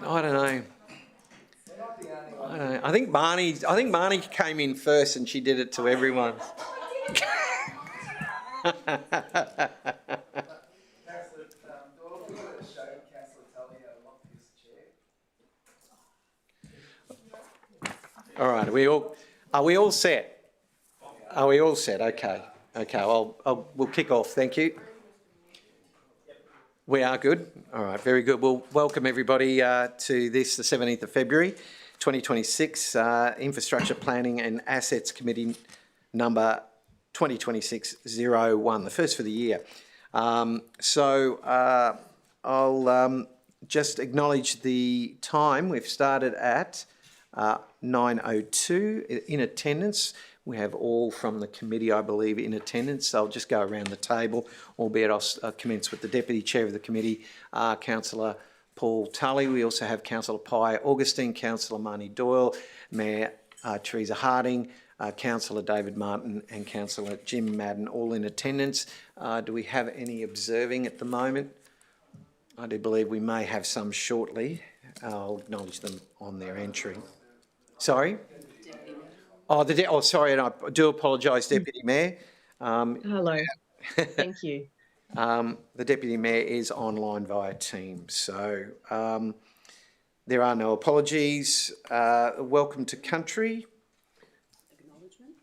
I don't know. I think Marnie came in first and she did it to everyone. All right, are we all set? Are we all set? Okay. Okay, we'll kick off. Thank you. We are good. All right, very good. Well, welcome everybody to this, the 17th of February, 2026, Infrastructure Planning and Assets Committee number 2026-01, the first for the year. I'll just acknowledge the time. We've started at 9:02 in attendance. We have all from the committee, I believe, in attendance. I'll just go around the table, albeit I'll commence with the Deputy Chair of the Committee, Councillor Paul Tully. We also have Councillor Pye Augustine, Councillor Marnie Doyle, Mayor Teresa Harding, Councillor David Martin and Councillor Jim Madden, all in attendance. Do we have any observing at the moment? I do believe we may have some shortly. I'll acknowledge them on their entry. Sorry? Sorry, and I do apologise, Deputy Mayor. Hello. Thank you. The Deputy Mayor is online via Teams, so there are no apologies. Welcome to country.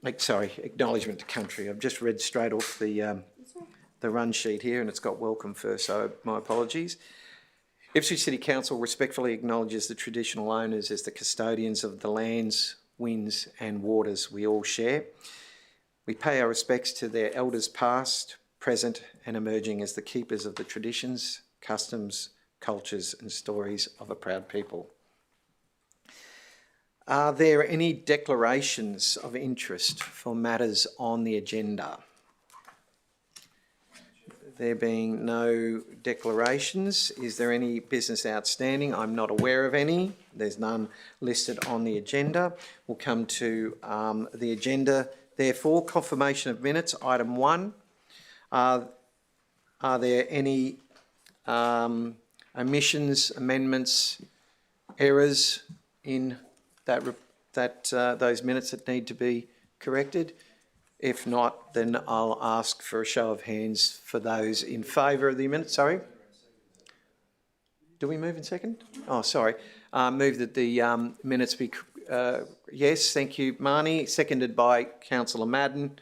Acknowledgement to country. I've just read straight off the run sheet here and it's got welcome first, so my apologies. Ipswich City Council respectfully acknowledges the traditional owners as the custodians of the lands, winds and waters we all share. We pay our respects to their elders past, present and emerging as the keepers of the traditions, customs, cultures and stories of a proud people. Are there any declarations of interest for matters on the agenda? There being no declarations, is there any business outstanding? I'm not aware of any. There's none listed on the agenda. We'll come to the agenda. Therefore, confirmation of minutes, item 1. Are there any omissions, amendments, errors in those minutes that need to be corrected? If not, then I'll ask for a show of hands for those in favour of the minutes. Sorry? Do we move in second? Oh, sorry. Move that the minutes be... yes, thank you, Marnie. Seconded by Councillor Madden.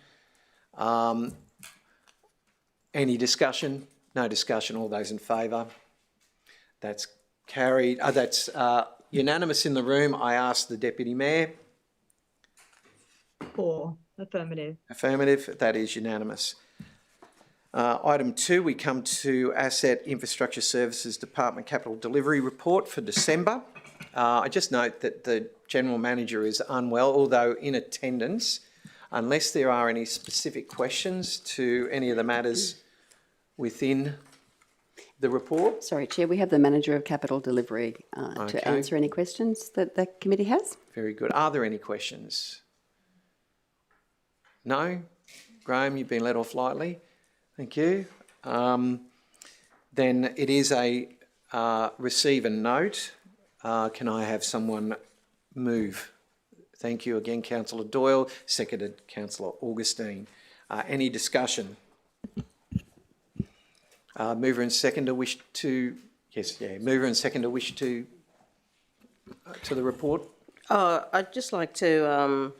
Any discussion? No discussion. All those in favour? That's carried. That's unanimous in the room. I ask the Deputy Mayor. For. Affirmative. Affirmative. That is unanimous. Item 2, we come to Asset Infrastructure Services Department Capital Delivery Report for December. I just note that the General Manager is unwell, although in attendance. Unless there are any specific questions to any of the matters within the report. Sorry, Chair, we have the Manager of Capital Delivery to answer any questions that the committee has. Very good. Are there any questions? No? Graham, you've been let off lightly. Thank you. Then it is a receive and note. Can I have someone move? Thank you again, Councillor Doyle. Seconded, Councillor Augustine. Any discussion? Mover and seconder wish to... Yes, yeah. Mover and seconder wish to the report? I'd just like to...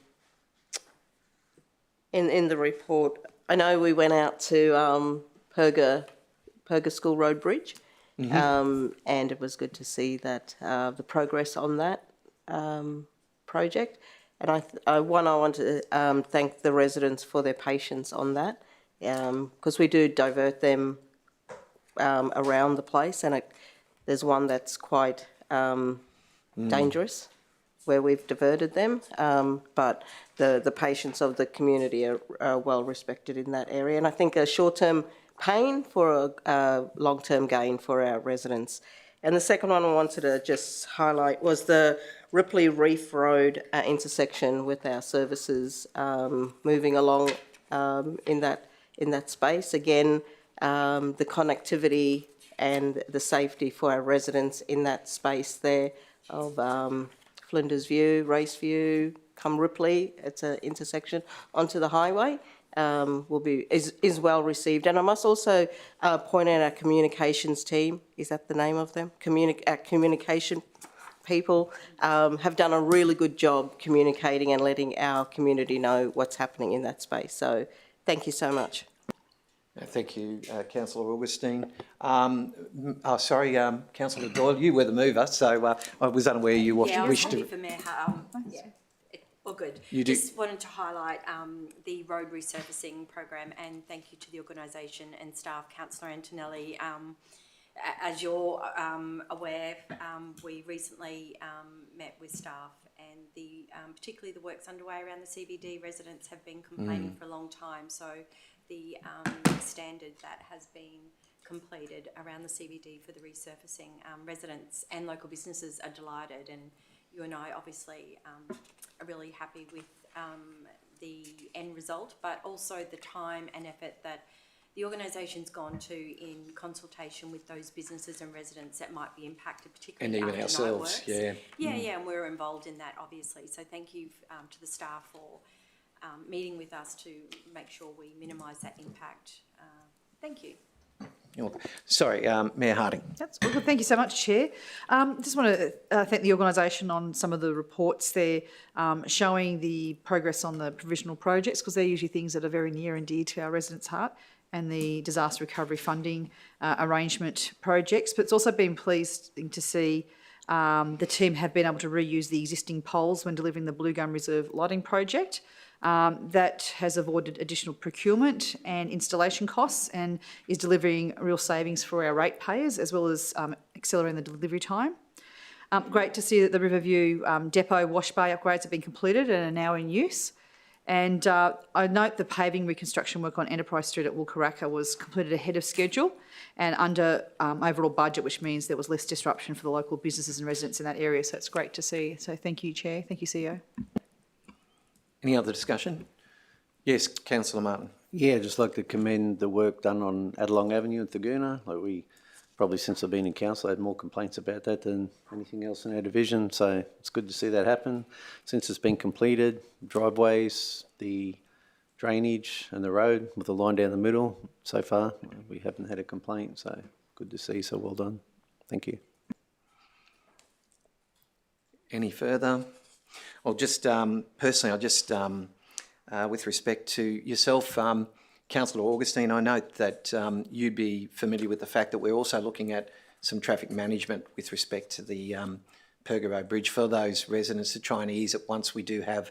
In the report, I know we went out to Perga School Road Bridge, and it was good to see that the progress on that project. And I want to thank the residents for their patience on that, because we do divert them around the place, and there's one that's quite dangerous, where we've diverted them, but the patience of the community are well respected in that area. And I think a short-term pain for a long-term gain for our residents. And the second one I wanted to just highlight was the Ripley Reef Road intersection with our services moving along in that space. Again, the connectivity and the safety for our residents in that space there of Flinders View, Race View, come Ripley. It's an intersection onto the highway. Is well received. And I must also point out our communications team. Is that the name of them? Our communication people have done a really good job communicating and letting our community know what's happening in that space. So thank you so much. Thank you, Councillor Augustine. Councillor Doyle, you were the mover, so I was unaware you wished I was to. happy for Mayor. All good. You do. Just wanted to highlight the road resurfacing program, and thank you to the organisation and staff, Councillor Antonelli. As you're aware, we recently met with staff, and particularly the works underway around the CBD. Residents have been complaining for a long time, so the standard that has been completed around the CBD for the resurfacing, residents and local businesses are delighted, and you and I obviously are really happy with the end result, but also the time and effort that the organisation's gone to in consultation with those businesses and residents that might be impacted, particularly And even after ourselves, night works. yeah. And we're involved in that, obviously. So thank you to the staff for meeting with us to make sure we minimise that impact. Thank you. Sorry, Mayor Harding. That's good. Well, thank you so much, Chair. Just want to thank the organisation on some of the reports there showing the progress on the provisional projects, because they're usually things that are very near and dear to our residents' heart, and the disaster recovery funding arrangement projects. But it's also been pleasing to see the team have been able to reuse the existing poles when delivering the Blue Gum Reserve lighting project. That has avoided additional procurement and installation costs and is delivering real savings for our ratepayers, as well as accelerating the delivery time. Great to see that the Riverview depot wash bay upgrades have been completed and are now in use. And I note the paving reconstruction work on Enterprise Street at Wulkaraka was completed ahead of schedule and under overall budget, which means there was less disruption for the local businesses and residents in that area. So it's great to see. So thank you, Chair. Thank you, CEO. Any other discussion? Yes, Councillor Martin. Yeah, just like to commend the work done on Adelong Avenue in Thaguna. Like we probably since I've been in council had more complaints about that than anything else in our division. So it's good to see that happen. Since it's been completed, driveways, the drainage and the road with the line down the middle, so far we haven't had a complaint. So good to see. So well done. Thank you. Any further? Well, just personally, with respect to yourself, Councillor Augustine, I note that you'd be familiar with the fact that we're also looking at some traffic management with respect to the Perga Road Bridge for those residents to try and ease it once we do have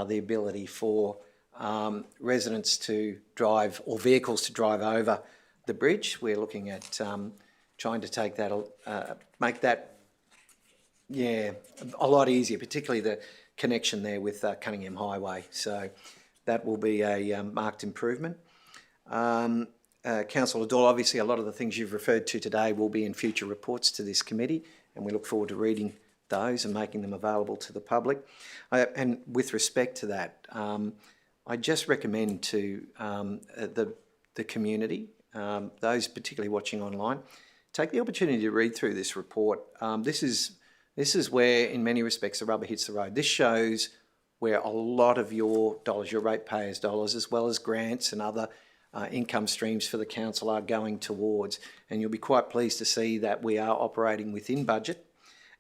the ability for residents to drive or vehicles to drive over the bridge. We're looking at trying to take that, make that, a lot easier, particularly the connection there with Cunningham Highway. So that will be a marked improvement. Councillor Doyle, obviously a lot of the things you've referred to today will be in future reports to this committee, and we look forward to reading those and making them available to the public. And with respect to that, I just recommend to the community, those particularly watching online, take the opportunity to read through this report. This is where, in many respects, the rubber hits the road. This shows where a lot of your dollars, your ratepayers' dollars, as well as grants and other income streams for the council are going towards. And you'll be quite pleased to see that we are operating within budget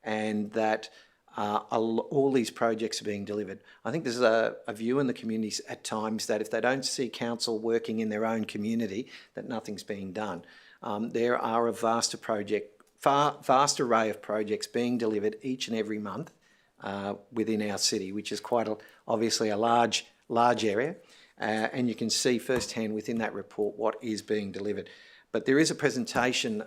and that all these projects are being delivered. I think there's a view in the communities at times that if they don't see council working in their own community, that nothing's being done. There are a vast array of projects being delivered each and every month within our city, which is quite obviously a large area, and you can see firsthand within that report what is being delivered. But there is a presentation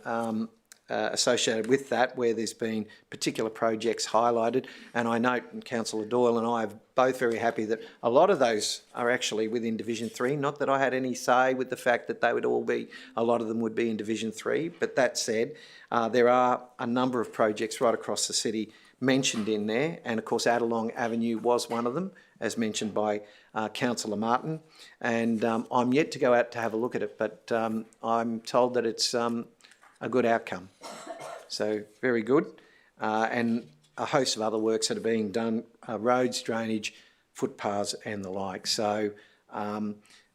associated with that where there's been particular projects highlighted, and I note Councillor Doyle and I are both very happy that a lot of those are actually within Division 3. Not that I had any say with the fact that they would all be, a lot of them would be in Division 3, but that said, there are a number of projects right across the city mentioned in there, and of course Adelong Avenue was one of them, as mentioned by Councillor Martin, and I'm yet to go out to have a look at it, but I'm told that it's a good outcome. So very good. And a host of other works that are being done, roads, drainage, footpaths and the like. So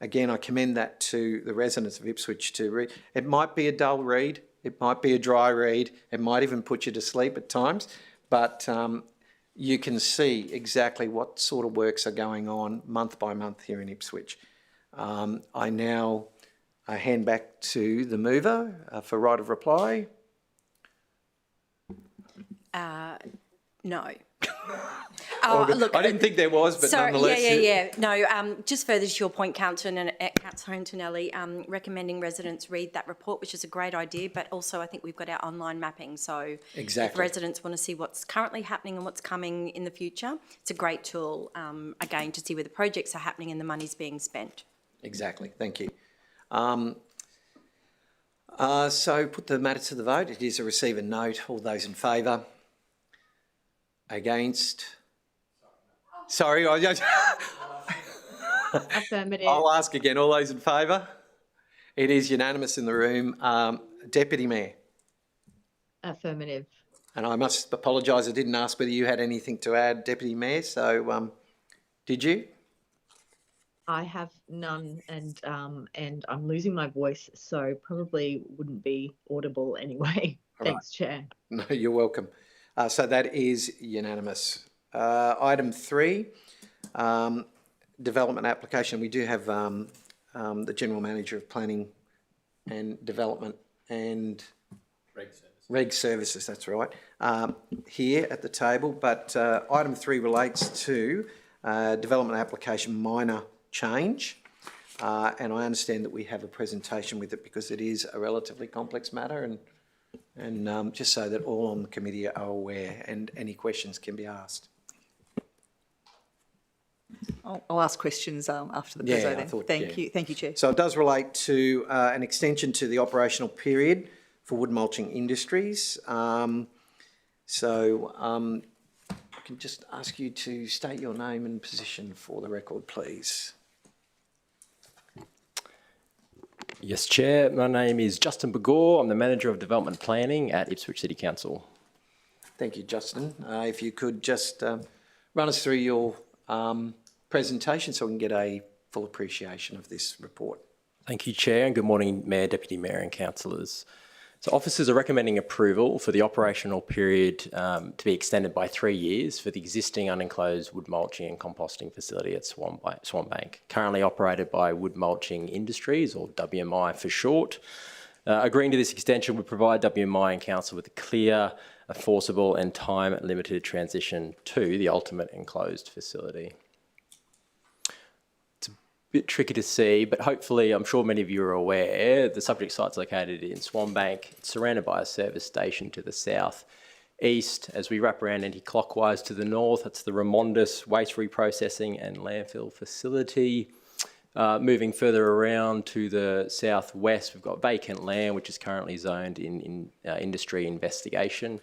again, I commend that to the residents of Ipswich to read. It might be a dull read, it might be a dry read, it might even put you to sleep at times, but you can see exactly what sort of works are going on month by month here in Ipswich. I now hand back to the mover for right of reply. No. Look, I didn't think there was, but sorry, nonetheless. Yeah. No, just further to your point, Councillor Antonelli, recommending residents read that report, which is a great idea, but also I think we've got our online mapping. So Exactly. if residents want to see what's currently happening and what's coming in the future, it's a great tool, again, to see where the projects are happening and the money's being spent. Exactly, thank you. So put the matter to the vote. It is a receive and note. All those in favour? Against? Sorry, Affirmative. I'll ask again. All those in favour? It is unanimous in the room. Deputy Mayor. Affirmative. And I must apologise, I didn't ask whether you had anything to add, Deputy Mayor, so did you? I have none, and I'm losing my voice, so probably wouldn't be audible anyway. Thanks, Chair. No, you're welcome. So that is unanimous. Item 3, development application. We do have the General Manager of Planning and Development and Reg Services, that's right, here at the table. But item 3 relates to development application minor change. And I understand that we have a presentation with it because it is a relatively complex matter, and just so that all on the committee are aware and any questions can be asked. I'll ask questions after the Yeah, preso I then. thought, Thank yeah. you. Thank you, Chair. So it does relate to an extension to the operational period for wood mulching industries. I can just ask you to state your name and position for the record, please. Yes, Chair. My name is Justin Begor. I'm the Manager of Development Planning at Ipswich City Council. Thank you, Justin. If you could just run us through your presentation so we can get a full appreciation of this report. Thank you, Chair, and good morning, Mayor, Deputy Mayor and councillors. So officers are recommending approval for the operational period to be extended by 3 years for the existing unenclosed wood mulching and composting facility at Swanbank, currently operated by Wood Mulching Industries, or WMI for short. Agreeing to this extension would provide WMI and council with a clear, enforceable and time-limited transition to the ultimate enclosed facility. Bit tricky to see, but hopefully, I'm sure many of you are aware, the subject site's located in Swanbank. It's surrounded by a service station to the south east. As we wrap around anti-clockwise to the north, it's the Remondis waste reprocessing and landfill facility. Moving further around to the southwest, we've got vacant land, which is currently zoned in industry investigation.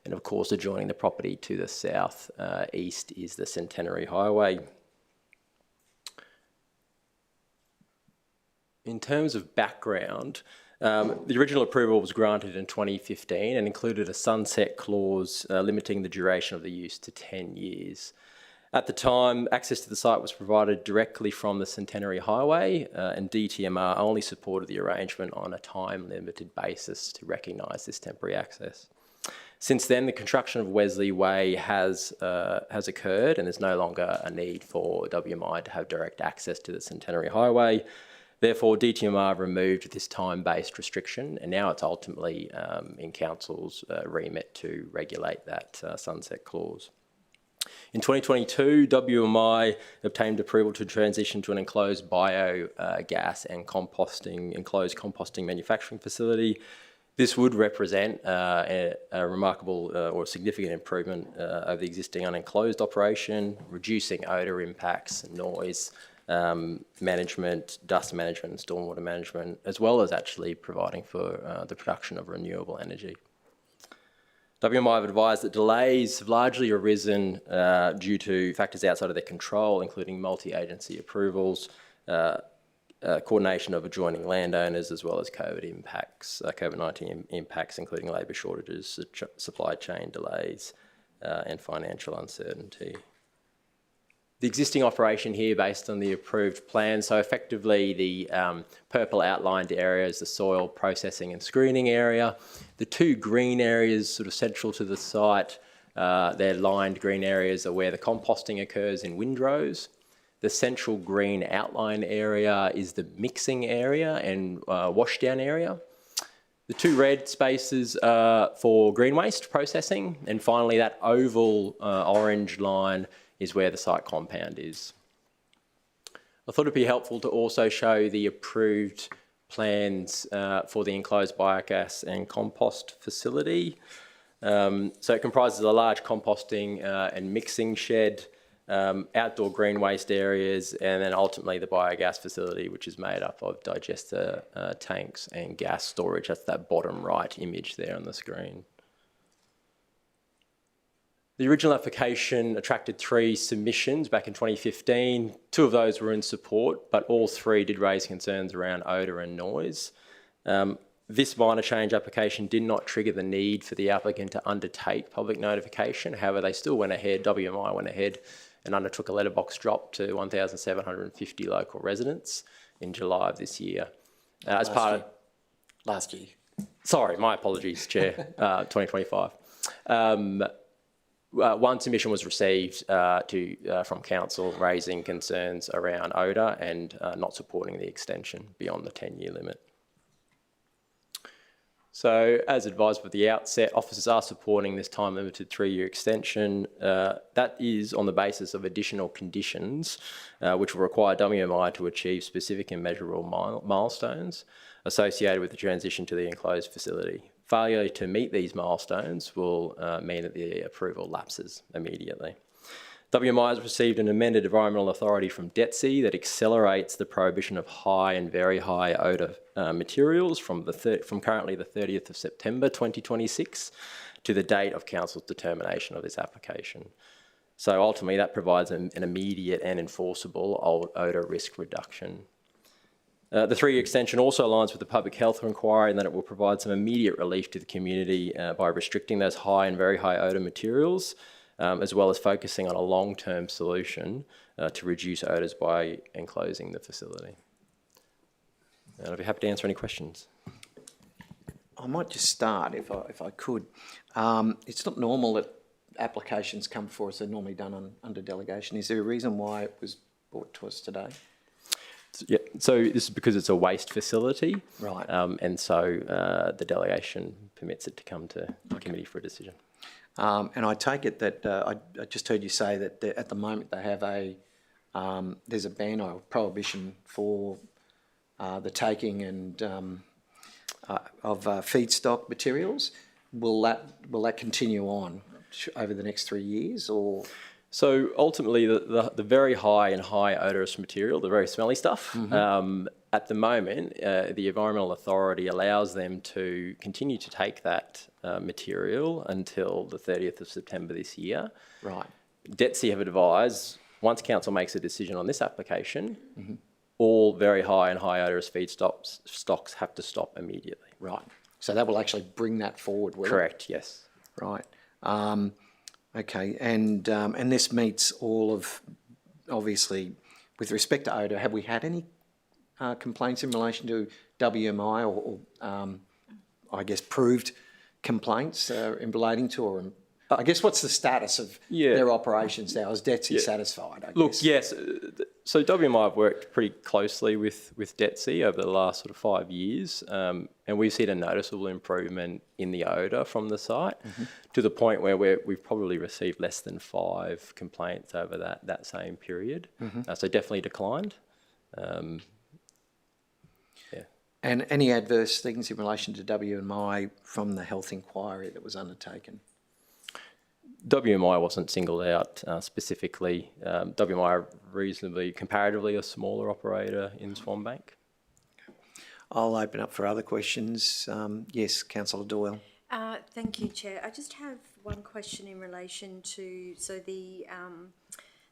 And of course, adjoining the property to the south east is the Centenary Highway. In terms of background, the original approval was granted in 2015 and included a sunset clause limiting the duration of the use to 10 years. At the time, access to the site was provided directly from the Centenary Highway, and DTMR only supported the arrangement on a time-limited basis to recognise this temporary access. Since then, the construction of Wesley Way has occurred, and there's no longer a need for WMI to have direct access to the Centenary Highway. Therefore, DTMR removed this time-based restriction, and now it's ultimately in Council's remit to regulate that sunset clause. In 2022, WMI obtained approval to transition to an enclosed biogas and enclosed composting manufacturing facility. This would represent a remarkable or significant improvement over the existing unenclosed operation, reducing odour impacts, noise, management, dust management and stormwater management, as well as actually providing for the production of renewable energy. WMI have advised that delays have largely arisen due to factors outside of their control, including multi-agency approvals, coordination of adjoining landowners, as well as COVID-19 impacts, including labour shortages, supply chain delays, and financial uncertainty. The existing operation here, based on the approved plan, so effectively the purple outlined area is the soil processing and screening area. The two green areas sort of central to the site, they're lined green areas are where the composting occurs in windrows. The central green outline area is the mixing area and washdown area. The two red spaces are for green waste processing, and finally that oval orange line is where the site compound is. I thought it'd be helpful to also show the approved plans for the enclosed biogas and compost facility. So it comprises a large composting and mixing shed, outdoor green waste areas, and then ultimately the biogas facility, which is made up of digester tanks and gas storage. That's that bottom right image there on the screen. The original application attracted 3 submissions back in 2015. 2 of those were in support, but all 3 did raise concerns around odour and noise. This minor change application did not trigger the need for the applicant to undertake public notification. However, they still went ahead, WMI went ahead and undertook a letterbox drop to 1,750 local residents in July of this year. As part of Last year. Sorry, my apologies, Chair, 2025. One submission was received from Council raising concerns around odour and not supporting the extension beyond the 10-year limit. So, as advised at the outset, officers are supporting this time-limited 3-year extension. That is on the basis of additional conditions which will require WMI to achieve specific and measurable milestones associated with the transition to the enclosed facility. Failure to meet these milestones will mean that the approval lapses immediately. WMI has received an amended environmental authority from DETSI that accelerates the prohibition of high and very high odour materials from currently the 30th of September 2026 to the date of Council's determination of this application. So ultimately that provides an immediate and enforceable odour risk reduction. The 3-year extension also aligns with the public health inquiry in that it will provide some immediate relief to the community by restricting those high and very high odour materials, as well as focusing on a long-term solution to reduce odours by enclosing the facility. And I'd be happy to answer any questions. I might just start, if I could. It's not normal that applications come before us. They're normally done under delegation. Is there a reason why it was brought to us today? Yeah, so this is because it's a waste facility. Right. And so the delegation permits it to come to the committee for a decision. And I take it that I just heard you say that at the moment they have there's a ban or prohibition for the taking and of feedstock materials. Will that continue on over the next 3 years, or? So ultimately, the very high and high odorous material, the very smelly stuff, at the moment, the Environmental Authority allows them to continue to take that material until the 30th of September this year. Right. DETSI have advised, once Council makes a decision on this application, all very high and high odorous feedstocks have to stop immediately. Right. So that will actually bring that forward, will it? Correct, yes. Right. Okay, and this meets all of, obviously, with respect to odour, have we had any complaints in relation to WMI or I guess, proved complaints in relating to, or I guess what's the status of their operations now? Is DETSI satisfied, I guess? Look, yes. So WMI have worked pretty closely with DETSI over the last sort of 5 years, and we've seen a noticeable improvement in the odour from the site to the point where we've probably received less than 5 complaints over that same period. So definitely declined. And any adverse things in relation to WMI from the health inquiry that was undertaken? WMI wasn't singled out specifically. WMI reasonably, comparatively, a smaller operator in Swanbank. I'll open up for other questions. Yes, Councillor Doyle. Thank you, Chair. I just have one question in relation to, so the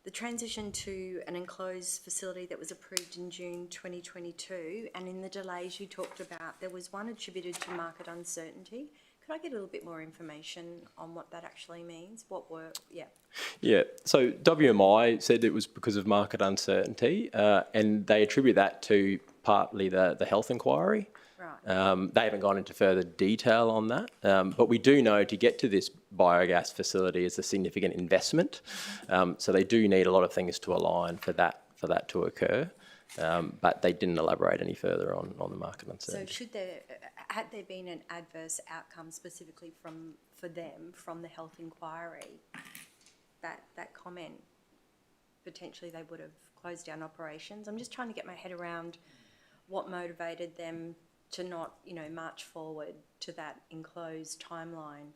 the transition to an enclosed facility that was approved in June 2022, and in the delays you talked about, there was one attributed to market uncertainty. Could I get a little bit more information on what that actually means? Yeah, so WMI said it was because of market uncertainty, and they attribute that to partly the health inquiry. Right. They haven't gone into further detail on that, but we do know to get to this biogas facility is a significant investment. So they do need a lot of things to align for that to occur, but they didn't elaborate any further on the market uncertainty. So had there been an adverse outcome specifically for them from the health inquiry, that comment, potentially they would have closed down operations? I'm just trying to get my head around what motivated them to not, march forward to that enclosed timeline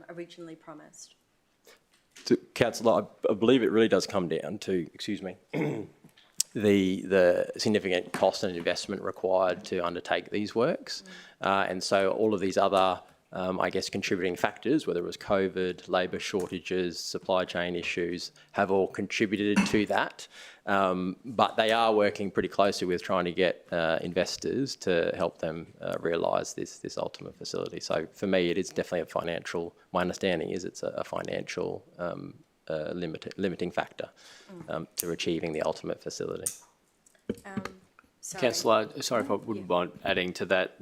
originally promised. So, Councillor, I believe it really does come down to, the significant cost and investment required to undertake these works. And so all of these other, contributing factors, whether it was COVID, labour shortages, supply chain issues, have all contributed to that. But they are working pretty closely with trying to get investors to help them realise this ultimate facility. So for me, it is definitely my understanding is it's a financial limiting factor to achieving the ultimate facility. Councillor, sorry if I wouldn't mind adding to that.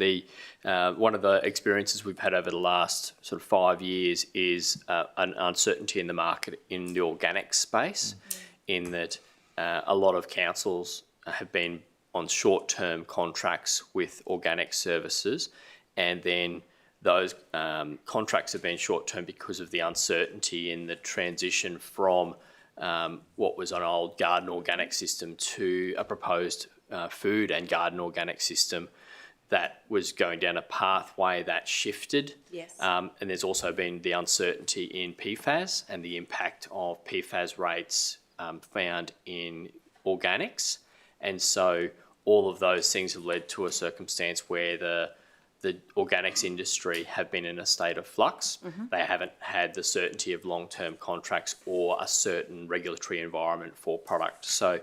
One of the experiences we've had over the last sort of 5 years is an uncertainty in the market in the organic space, in that a lot of councils have been on short-term contracts with organic services, and then those contracts have been short-term because of the uncertainty in the transition from what was an old garden organic system to a proposed food and garden organic system that was going down a pathway that shifted. Yes. And there's also been the uncertainty in PFAS and the impact of PFAS rates found in organics. And so all of those things have led to a circumstance where the organics industry have been in a state of flux. They haven't had the certainty of long-term contracts or a certain regulatory environment for product. So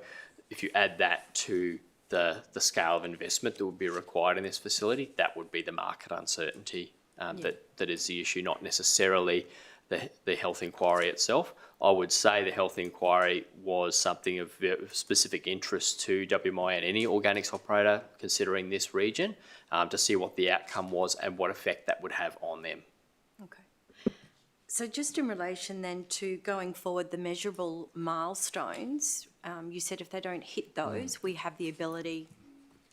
if you add that to the scale of investment that would be required in this facility, that would be the market uncertainty that is the issue, not necessarily the health inquiry itself. I would say the health inquiry was something of specific interest to WMI and any organics operator considering this region, to see what the outcome was and what effect that would have on them. Okay. So just in relation then to going forward, the measurable milestones, you said if they don't hit those, we have the ability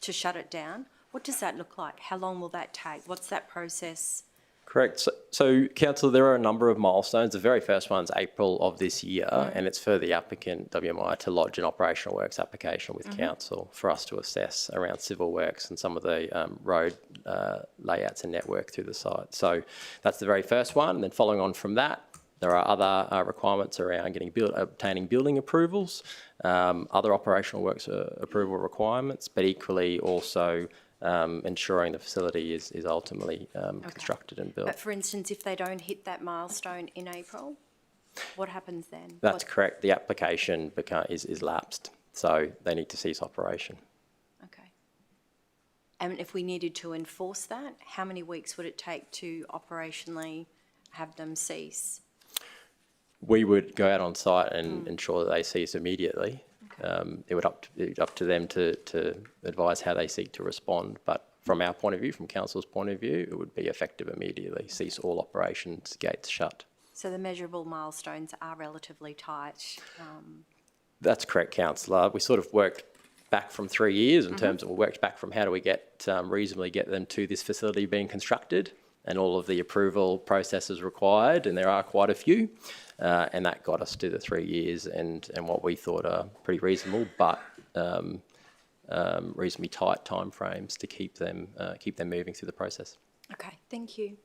to shut it down. What does that look like? How long will that take? What's that process? Correct. So, Councillor, there are a number of milestones. The very first one's April of this year, and it's for the applicant, WMI, to lodge an operational works application with Council for us to assess around civil works and some of the road layouts and network through the site. So that's the very first one. And then following on from that, there are other requirements around obtaining building approvals, other operational works approval requirements, but equally also ensuring the facility is ultimately constructed and built. But for instance, if they don't hit that milestone in April, what happens then? That's correct. The application is lapsed, so they need to cease operation. Okay. And if we needed to enforce that, how many weeks would it take to operationally have them cease? We would go out on site and ensure that they cease immediately. It would up to them to advise how they seek to respond. But from our point of view, from Council's point of view, it would be effective immediately. Cease all operations, gates shut. So the measurable milestones are relatively tight. That's correct, Councillor. We sort of worked back from 3 years in terms of, we worked back from how do we reasonably get them to this facility being constructed and all of the approval processes required, and there are quite a few. And that got us to the 3 years and what we thought are pretty reasonable, but reasonably tight timeframes to keep them moving through the process. Okay, thank you.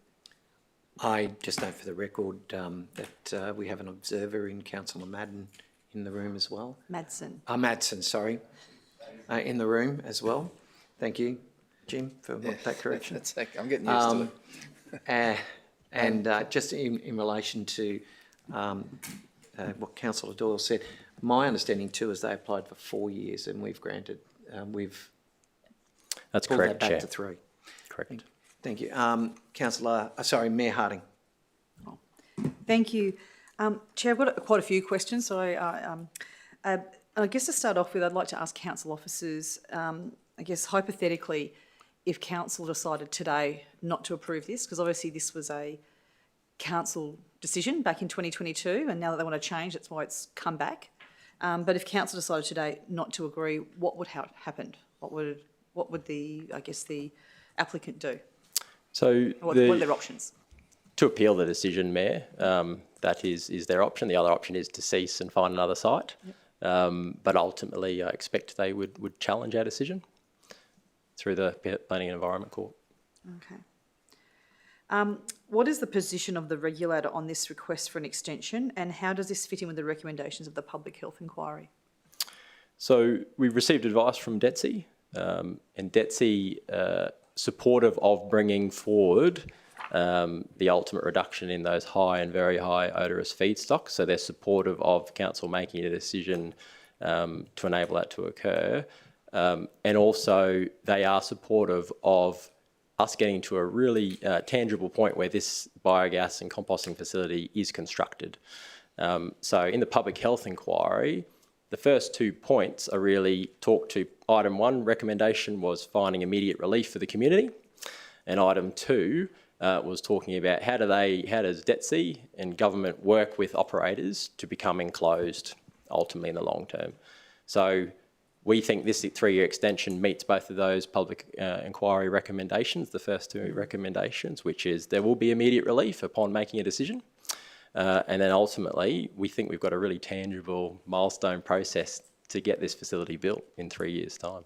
I just note for the record that we have an observer in Councillor Madden in the room as well. Madsen, sorry, in the room as well. Thank you, Jim, for that correction. That's okay. I'm getting used to it. And just in relation to what Councillor Doyle said. My understanding too is they applied for 4 years and we've granted, we've That's pulled correct, that back Chair. to 3. Correct. Thank you. Mayor Harding. Thank you. Chair, I've got quite a few questions. So I guess to start off with, I'd like to ask council officers, I guess hypothetically, if council decided today not to approve this, because obviously this was a council decision back in 2022, and now that they want to change, that's why it's come back. But if council decided today not to agree, what would have happened? What would the applicant do? So What are their options? to appeal the decision, Mayor, that is their option. The other option is to cease and find another site. But ultimately, I expect they would challenge our decision through the Planning and Environment Court. Okay. What is the position of the regulator on this request for an extension, and how does this fit in with the recommendations of the Public Health Inquiry? So we've received advice from DETSI, and DETSI supportive of bringing forward the ultimate reduction in those high and very high odorous feedstocks. So they're supportive of council making a decision to enable that to occur. And also they are supportive of us getting to a really tangible point where this biogas and composting facility is constructed. So in the Public Health Inquiry, the first 2 points are really talk to item 1, recommendation was finding immediate relief for the community. And item 2 was talking about how does DETSI and government work with operators to become enclosed ultimately in the long term. So we think this 3-year extension meets both of those public inquiry recommendations, the first 2 recommendations, which is there will be immediate relief upon making a decision. And then ultimately, we think we've got a really tangible milestone process to get this facility built in 3 years' time.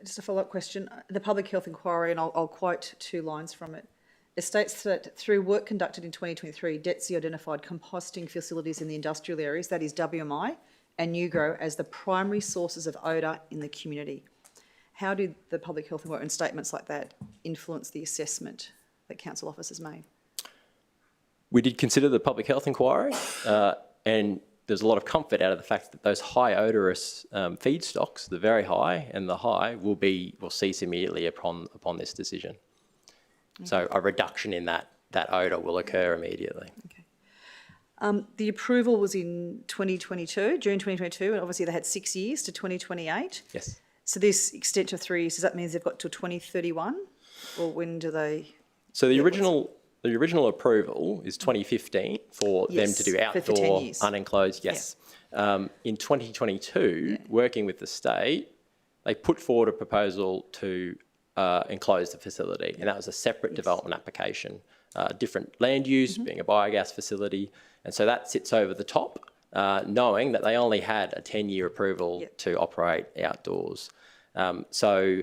Just a follow-up question. The Public Health Inquiry, and I'll quote 2 lines from it. It states that through work conducted in 2023, DETSI identified composting facilities in the industrial areas, that is WMI, and Newgrow as the primary sources of odour in the community. How did the Public Health Inquiry and statements like that influence the assessment that council officers made? We did consider the Public Health Inquiry, and there's a lot of comfort out of the fact that those high odorous feedstocks, the very high and the high, will cease immediately upon this decision. Okay. So a reduction in that odour will occur immediately. Okay. The approval was in 2022, June 2022, and obviously they had 6 years to 2028. Yes. So this extension of 3 years, does that mean they've got till 2031, or when do they? So the original approval is 2015 for them to do outdoor unenclosed. Yes. Yeah. In 2022, working with the state, they put forward a proposal to enclose the facility, and that was a separate development application, different land use, being a biogas facility, and so that sits over the top, knowing that they only had a 10-year approval to operate outdoors. So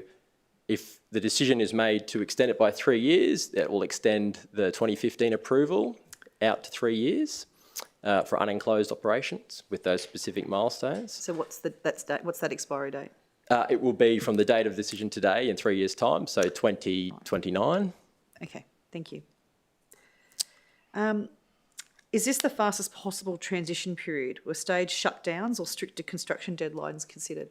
if the decision is made to extend it by 3 years, that will extend the 2015 approval out to 3 years for unenclosed operations with those specific milestones. So what's that expiry date? It will be from the date of decision today in 3 years' time, so 2029. Okay, thank you. Is this the fastest possible transition period? Were staged shutdowns or stricter construction deadlines considered?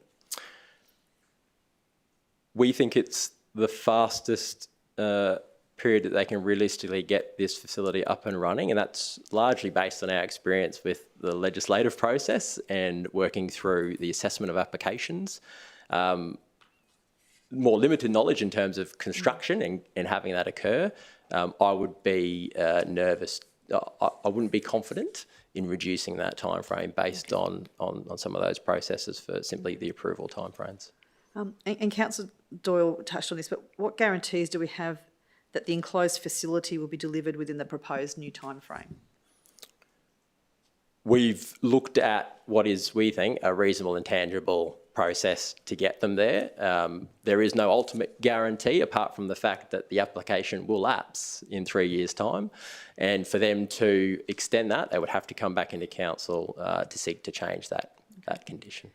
We think it's the fastest period that they can realistically get this facility up and running, and that's largely based on our experience with the legislative process and working through the assessment of applications. More limited knowledge in terms of construction and having that occur, I would be nervous. I wouldn't be confident in reducing that time frame based on some of those processes for simply the approval timeframes. And Councillor Doyle touched on this, but what guarantees do we have that the enclosed facility will be delivered within the proposed new time frame? We've looked at what is, we think, a reasonable and tangible process to get them there. There is no ultimate guarantee apart from the fact that the application will lapse in 3 years' time. And for them to extend that, they would have to come back into council to seek to change that condition.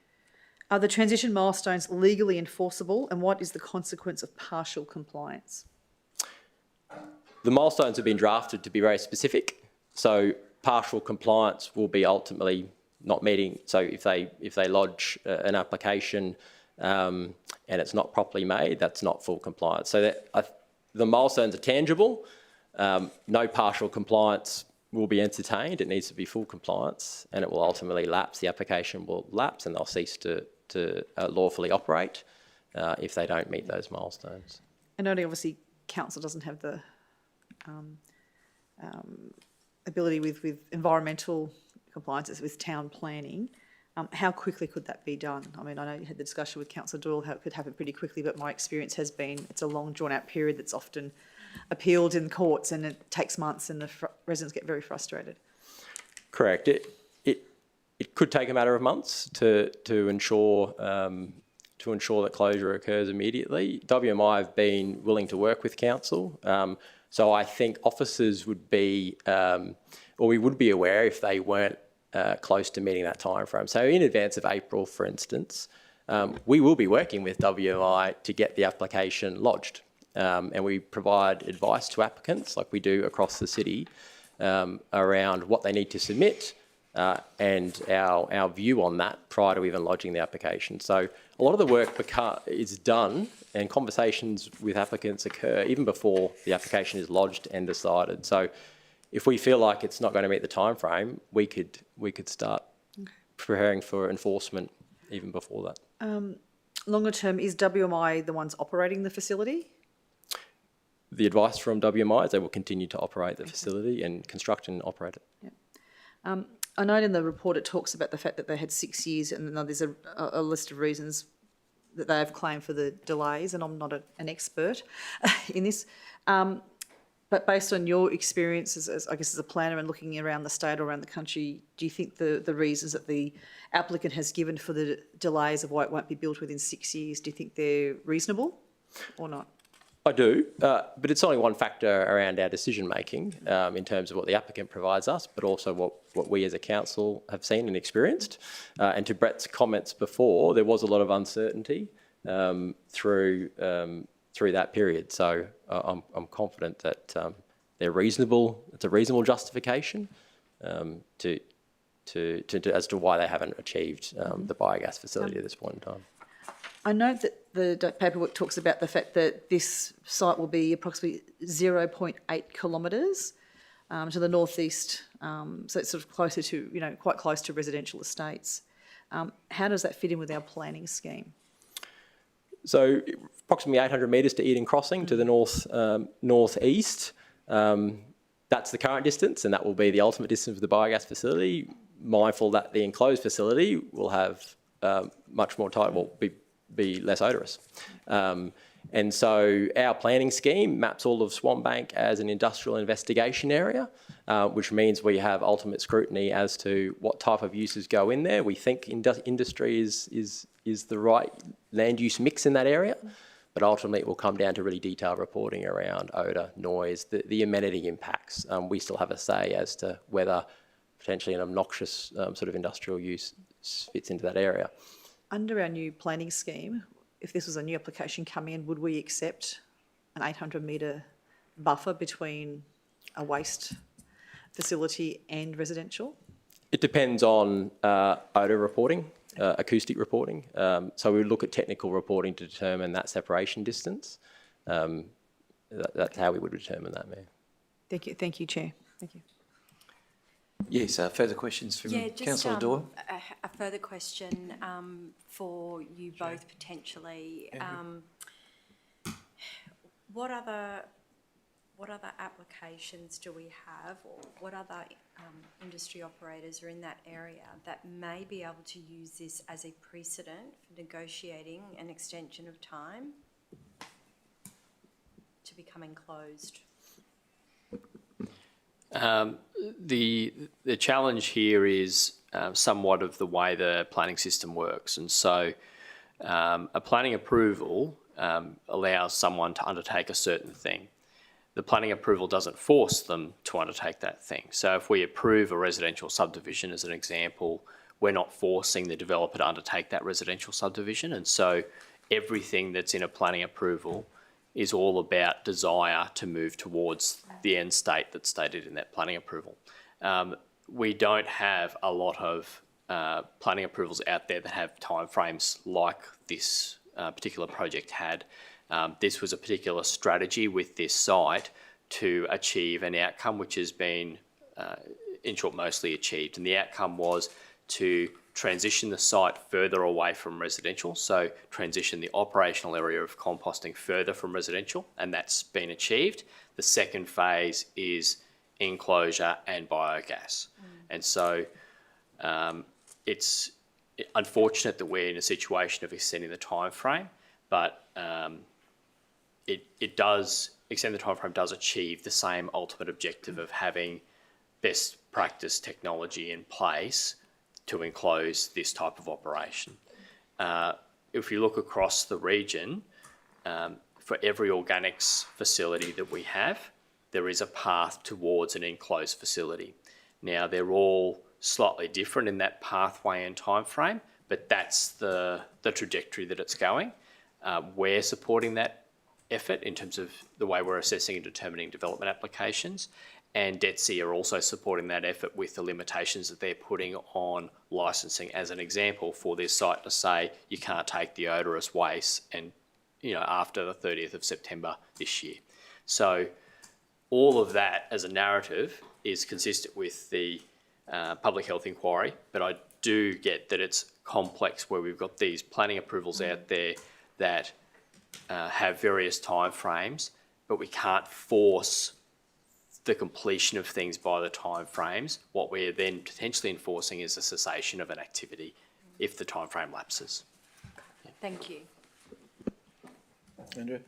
Are the transition milestones legally enforceable, and what is the consequence of partial compliance? The milestones have been drafted to be very specific. So partial compliance will be ultimately not meeting. So if they lodge an application and it's not properly made, that's not full compliance. So that the milestones are tangible. No partial compliance will be entertained. It needs to be full compliance, and it will ultimately lapse. The application will lapse, and they'll cease to lawfully operate if they don't meet those milestones. And only obviously council doesn't have the ability with environmental compliances with town planning. How quickly could that be done? I mean, I know you had the discussion with Councillor Doyle how it could happen pretty quickly, but my experience has been it's a long drawn-out period that's often appealed in courts, and it takes months, and the residents get very frustrated. Correct. It could take a matter of months to ensure that closure occurs immediately. WMI have been willing to work with council, so I think officers would be, or we would be aware if they weren't close to meeting that time frame. So in advance of April, for instance, we will be working with WMI to get the application lodged. And we provide advice to applicants, like we do across the city, around what they need to submit and our view on that prior to even lodging the application. So a lot of the work is done, and conversations with applicants occur even before the application is lodged and decided. So if we feel like it's not going to meet the time frame, we could start preparing for enforcement even before that. Longer term, is WMI the ones operating the facility? The advice from WMI is they will continue to operate the facility and construct and operate it. Yeah. I know in the report it talks about the fact that they had 6 years, and there's a list of reasons that they have claimed for the delays, and I'm not an expert in this. But based on your experiences, as a planner and looking around the state or around the country, do you think the reasons that the applicant has given for the delays of why it won't be built within 6 years, do you think they're reasonable or not? I do, but it's only one factor around our decision making in terms of what the applicant provides us, but also what we as a council have seen and experienced. And to Brett's comments before, there was a lot of uncertainty through that period. So I'm confident that they're reasonable. It's a reasonable justification as to why they haven't achieved the biogas facility at this point in time. I note that the paperwork talks about the fact that this site will be approximately 0.8 kilometres to the northeast, so it's sort of closer to, quite close to residential estates. How does that fit in with our planning scheme? So approximately 800 metres to Eden Crossing to the northeast. That's the current distance, and that will be the ultimate distance of the biogas facility. Mindful that the enclosed facility will have much more tight, be less onerous. And so our planning scheme maps all of Swanbank as an industrial investigation area, which means we have ultimate scrutiny as to what type of uses go in there. We think industry is the right land use mix in that area, but ultimately it will come down to really detailed reporting around odour, noise, the amenity impacts. We still have a say as to whether potentially an obnoxious sort of industrial use fits into that area. Under our new planning scheme, if this was a new application coming in, would we accept an 800 metre buffer between a waste facility and residential? It depends on odour reporting, acoustic reporting. So we would look at technical reporting to determine that separation distance. That's how we would determine that, Mayor. Thank you, Chair. Thank you. Yes, further questions from Councillor Doyle? A further question for you both potentially. What other applications do we have, or what other industry operators are in that area that may be able to use this as a precedent for negotiating an extension of time to becoming closed? The challenge here is somewhat of the way the planning system works, and so a planning approval allows someone to undertake a certain thing. The planning approval doesn't force them to undertake that thing. So if we approve a residential subdivision as an example, we're not forcing the developer to undertake that residential subdivision, and so everything that's in a planning approval is all about desire to move towards the end state that's stated in that planning approval. we don't have a lot of planning approvals out there that have timeframes like this particular project had. This was a particular strategy with this site to achieve an outcome which has been, in short, mostly achieved. And the outcome was to transition the site further away from residential, so transition the operational area of composting further from residential, and that's been achieved. The second phase is enclosure and biogas. And so it's unfortunate that we're in a situation of extending the time frame, but it does, extend the time frame does achieve the same ultimate objective of having best practice technology in place to enclose this type of operation. If you look across the region, for every organics facility that we have, there is a path towards an enclosed facility. Now, they're all slightly different in that pathway and time frame, but that's the trajectory that it's going. We're supporting that effort in terms of the way we're assessing and determining development applications, and DETSI are also supporting that effort with the limitations that they're putting on licensing, as an example, for this site to say you can't take the odorous waste and, you know, after the 30th of September this year. So all of that as a narrative is consistent with the public health inquiry, but I do get that it's complex where we've got these planning approvals out there that have various timeframes, but we can't force the completion of things by the timeframes. What we're then potentially enforcing is a cessation of an activity if the timeframe lapses. Thank you. Andrew?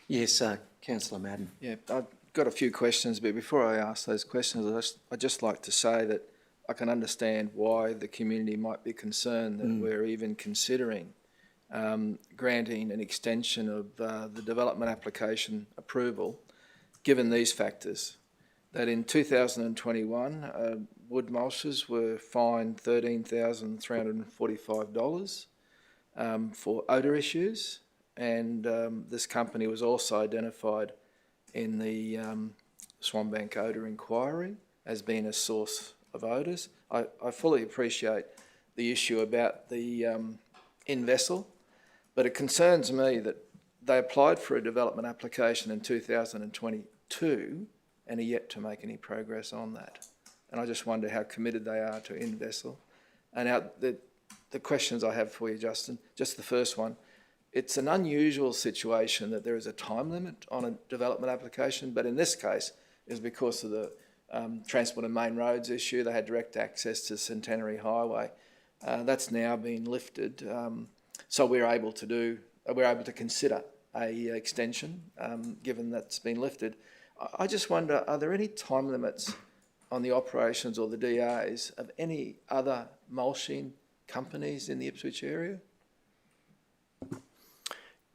Yes, Councillor Madden. Yeah, I've got a few questions, but before I ask those questions, I'd just like to say that I can understand why the community might be concerned that we're even considering granting an extension of the development application approval, given these factors, that in 2021, wood mulchers were fined $13,345 for odour issues, and this company was also identified in the Swanbank Odour Inquiry as being a source of odours. I fully appreciate the issue about the in-vessel, but it concerns me that they applied for a development application in 2022 and are yet to make any progress on that. And I just wonder how committed they are to in-vessel. And now the questions I have for you, Justin, just the first one. It's an unusual situation that there is a time limit on a development application, but in this case, is because of the Transport and Main Roads issue. They had direct access to Centenary Highway. That's now been lifted, so we're able to consider a extension, given that's been lifted. I just wonder, are there any time limits on the operations or the DAs of any other mulching companies in the Ipswich area?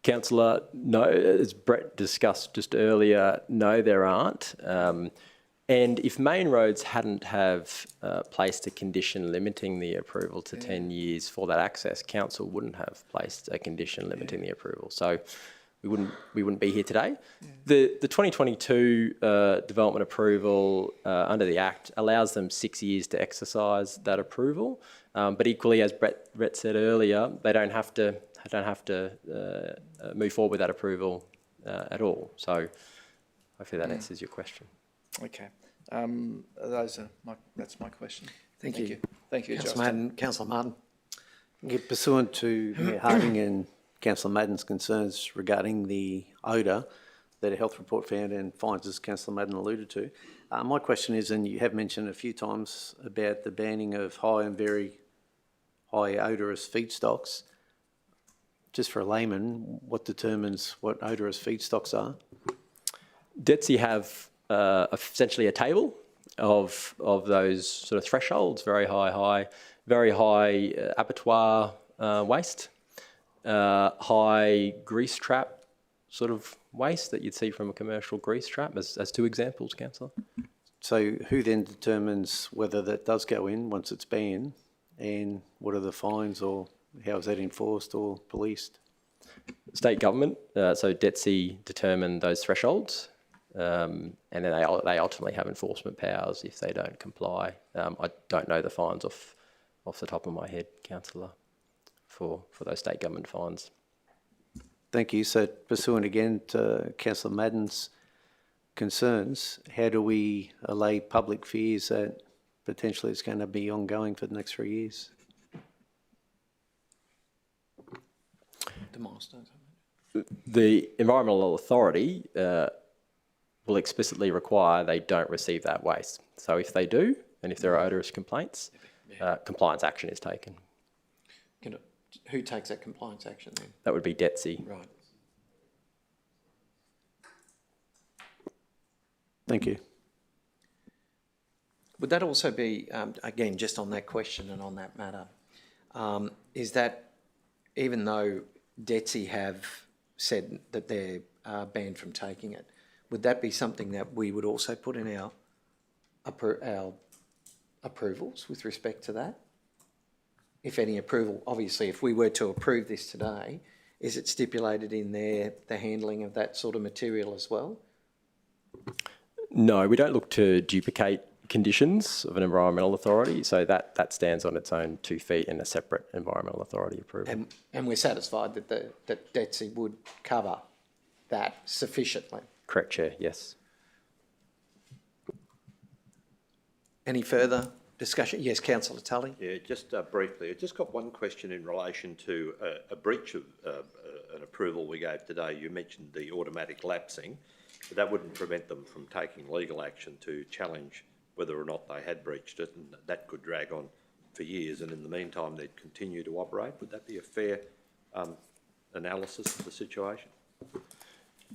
Councillor, no, as Brett discussed just earlier, no, there aren't. And if Main Roads hadn't have placed a condition limiting the approval to 10 years for that access, council wouldn't have placed a condition limiting the approval. So we wouldn't be here today. The 2022 development approval under the Act allows them 6 years to exercise that approval. But equally, as Brett said earlier, they don't have to move forward with that approval at all. So hopefully that answers your question. Okay. That's my question. Thank you. Thank you, Councillor Justin. Madden. Councillor Martin. Yeah, pursuant to Mayor Harding and Councillor Madden's concerns regarding the odour that a health report found and finds, as Councillor Madden alluded to, my question is, and you have mentioned a few times about the banning of high and very high odorous feedstocks. Just for a layman, what determines what odorous feedstocks are? DETSI have essentially a table of those sort of thresholds: very high, very high abattoir waste, high grease trap sort of waste that you'd see from a commercial grease trap, as two examples, Councillor. So who then determines whether that does go in once it's banned, and what are the fines, or how is that enforced or policed? State government, so DETSI determine those thresholds, and then they ultimately have enforcement powers if they don't comply. I don't know the fines off the top of my head, Councillor, for those state government fines. Thank you. So pursuant again to Councillor Madden's concerns, how do we allay public fears that potentially it's going to be ongoing for the next 3 years? The milestones. The Environmental Authority will explicitly require they don't receive that waste. So if they do, and if there are odorous complaints, compliance action is taken. Who takes that compliance action then? That would be DETSI. Right. Thank you. Would that also be, again, just on that question and on that matter, is that even though DETSI have said that they're banned from taking it, would that be something that we would also put in our approvals with respect to that? If any approval, obviously, if we were to approve this today, is it stipulated in there the handling of that sort of material as well? No, we don't look to duplicate conditions of an environmental authority, so that stands on its own 2 feet in a separate environmental authority approval. And we're satisfied that that DETSI would cover that sufficiently? Correct, Chair, yes. Any further discussion? Yes, Councillor Tully. Yeah, just briefly, I just got one question in relation to a breach of an approval we gave today. You mentioned the automatic lapsing, but that wouldn't prevent them from taking legal action to challenge whether or not they had breached it, and that could drag on for years, and in the meantime they'd continue to operate. Would that be a fair analysis of the situation?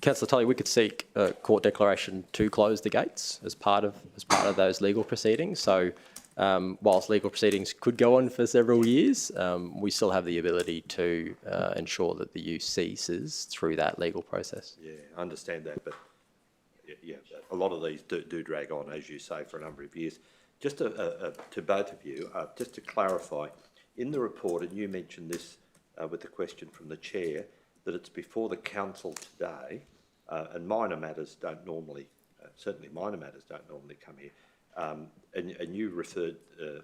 Councillor Tully, we could seek a court declaration to close the gates as part of those legal proceedings. So whilst legal proceedings could go on for several years, we still have the ability to ensure that the use ceases through that legal process. Yeah, I understand that, but yeah, a lot of these do drag on, as you say, for a number of years. Just to both of you, just to clarify, in the report, and you mentioned this with the question from the chair, that it's before the council today, and minor matters don't normally, certainly minor matters don't normally come here. And you referred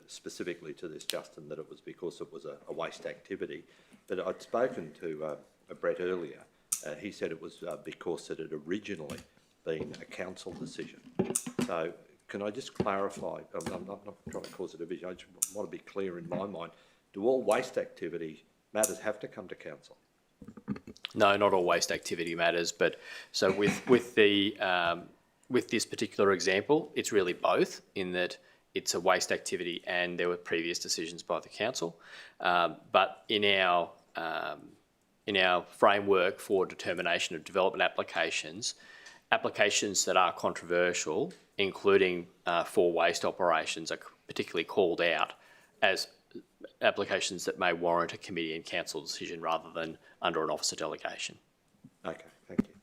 specifically to this, Justin, that it was because it was a waste activity. But I'd spoken to Brett earlier. He said it was because it had originally been a council decision. So can I just clarify? I'm not trying to cause a division. I just want to be clear in my mind. Do all waste activity matters have to come to council? No, not all waste activity matters, but so with this particular example, it's really both, in that it's a waste activity and there were previous decisions by the council. But in our framework for determination of development applications that are controversial, including for waste operations, are particularly called out as applications that may warrant a committee and council decision rather than under an officer delegation. Okay, thank you.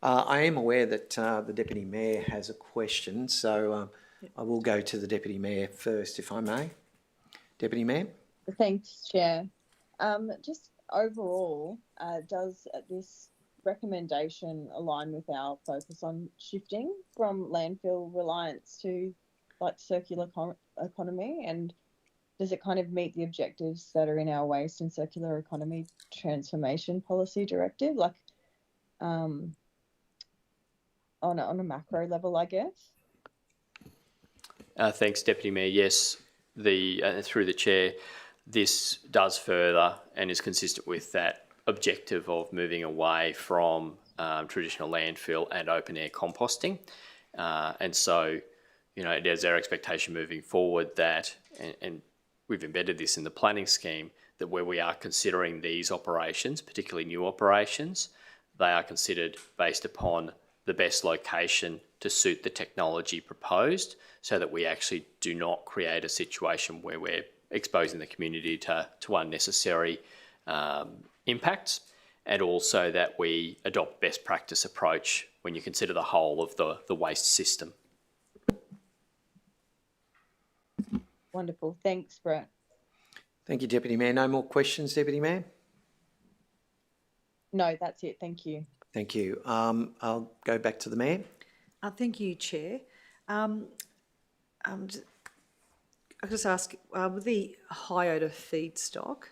I am aware that the Deputy Mayor has a question, so I will go to the Deputy Mayor first, if I may. Deputy Mayor? Thanks, Chair. Just overall, does this recommendation align with our focus on shifting from landfill reliance to circular economy, and does it kind of meet the objectives that are in our waste and circular economy transformation policy directive, on a macro level, I guess? Thanks, Deputy Mayor. Yes, through the Chair, this does further and is consistent with that objective of moving away from traditional landfill and open air composting. And so, it is our expectation moving forward that, and we've embedded this in the planning scheme, that where we are considering these operations, particularly new operations, they are considered based upon the best location to suit the technology proposed, so that we actually do not create a situation where we're exposing the community to unnecessary impacts, and also that we adopt best practice approach when you consider the whole of the waste system. Wonderful. Thanks, Brett. Thank you, Deputy Mayor. No more questions, Deputy Mayor? No, that's it. Thank you. Thank you. I'll go back to the Mayor. Thank you, Chair. I'll just ask, with the high odour feedstock,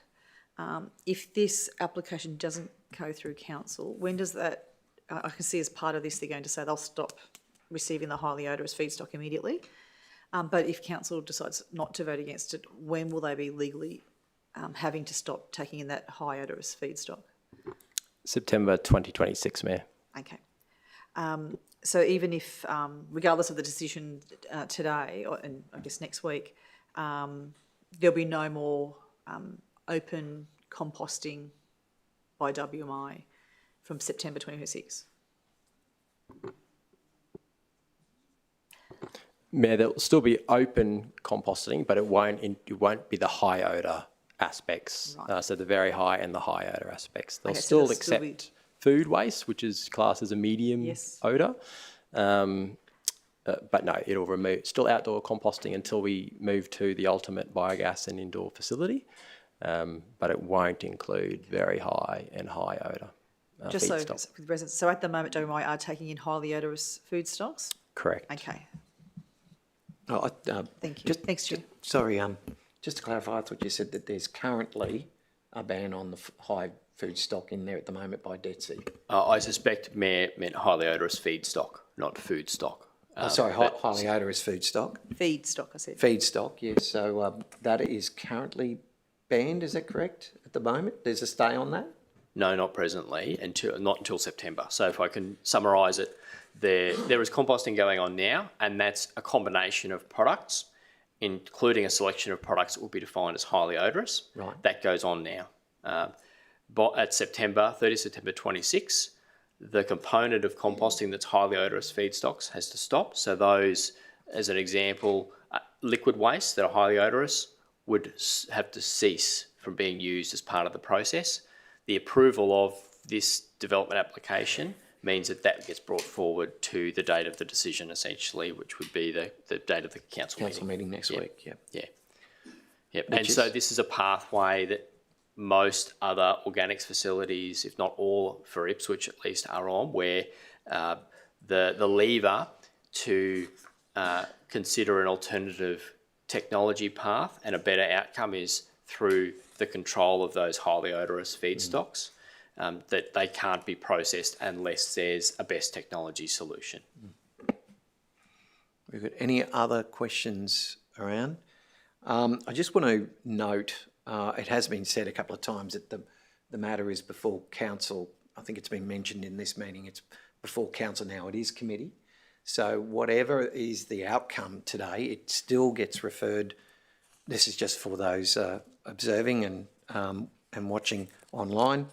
if this application doesn't go through council, when does that, I can see as part of this, they're going to say they'll stop receiving the highly odorous feedstock immediately. But if council decides not to vote against it, when will they be legally having to stop taking in that high odorous feedstock? September 2026, Mayor. Okay. So even if, regardless of the decision today, and I guess next week, there'll be no more open composting by WMI from September 2026? Mayor, there'll still be open composting, but it won't be the high odour aspects. Right. So the very high and the high odour aspects. They'll Okay, so still there'll still accept food waste, which is classed as a medium Yes. odour. But no, it'll remove still outdoor composting until we move to the ultimate biogas and indoor facility. But it won't include very high and high odour Just feedstock. so with residents, so at the moment WMI are taking in highly odorous food stocks? Correct. Okay, Oh, thank you. Thanks, Chair. Sorry, just to clarify, I thought you said that there's currently a ban on the high food stock in there at the moment by DETSI. I suspect Mayor meant highly odorous feedstock, not food stock. Highly odorous food stock. Feedstock, I said. Feed stock, yes. So that is currently banned, is that correct, at the moment? There's a stay on that? No, not presently, not until September. So if I can summarise it, there is composting going on now, and that's a combination of products, including a selection of products that will be defined as highly odorous. Right. That goes on now. But at 30 September 26, the component of composting that's highly odorous feedstocks has to stop. So those, as an example, liquid waste that are highly odorous would have to cease from being used as part of the process. The approval of this development application means that that gets brought forward to the date of the decision, essentially, which would be the date of the council meeting next week, yep. Yeah. Yep. And so this is a pathway that most other organics facilities, if not all for Ipswich at least, are on, where the lever to consider an alternative technology path and a better outcome is through the control of those highly odorous feedstocks, that they can't be processed unless there's a best technology solution. We've got any other questions around? I just want to note, it has been said a couple of times that the matter is before council. I think it's been mentioned in this meeting, it's before council now, it is committee. So whatever is the outcome today, it still gets referred, this is just for those observing and watching online,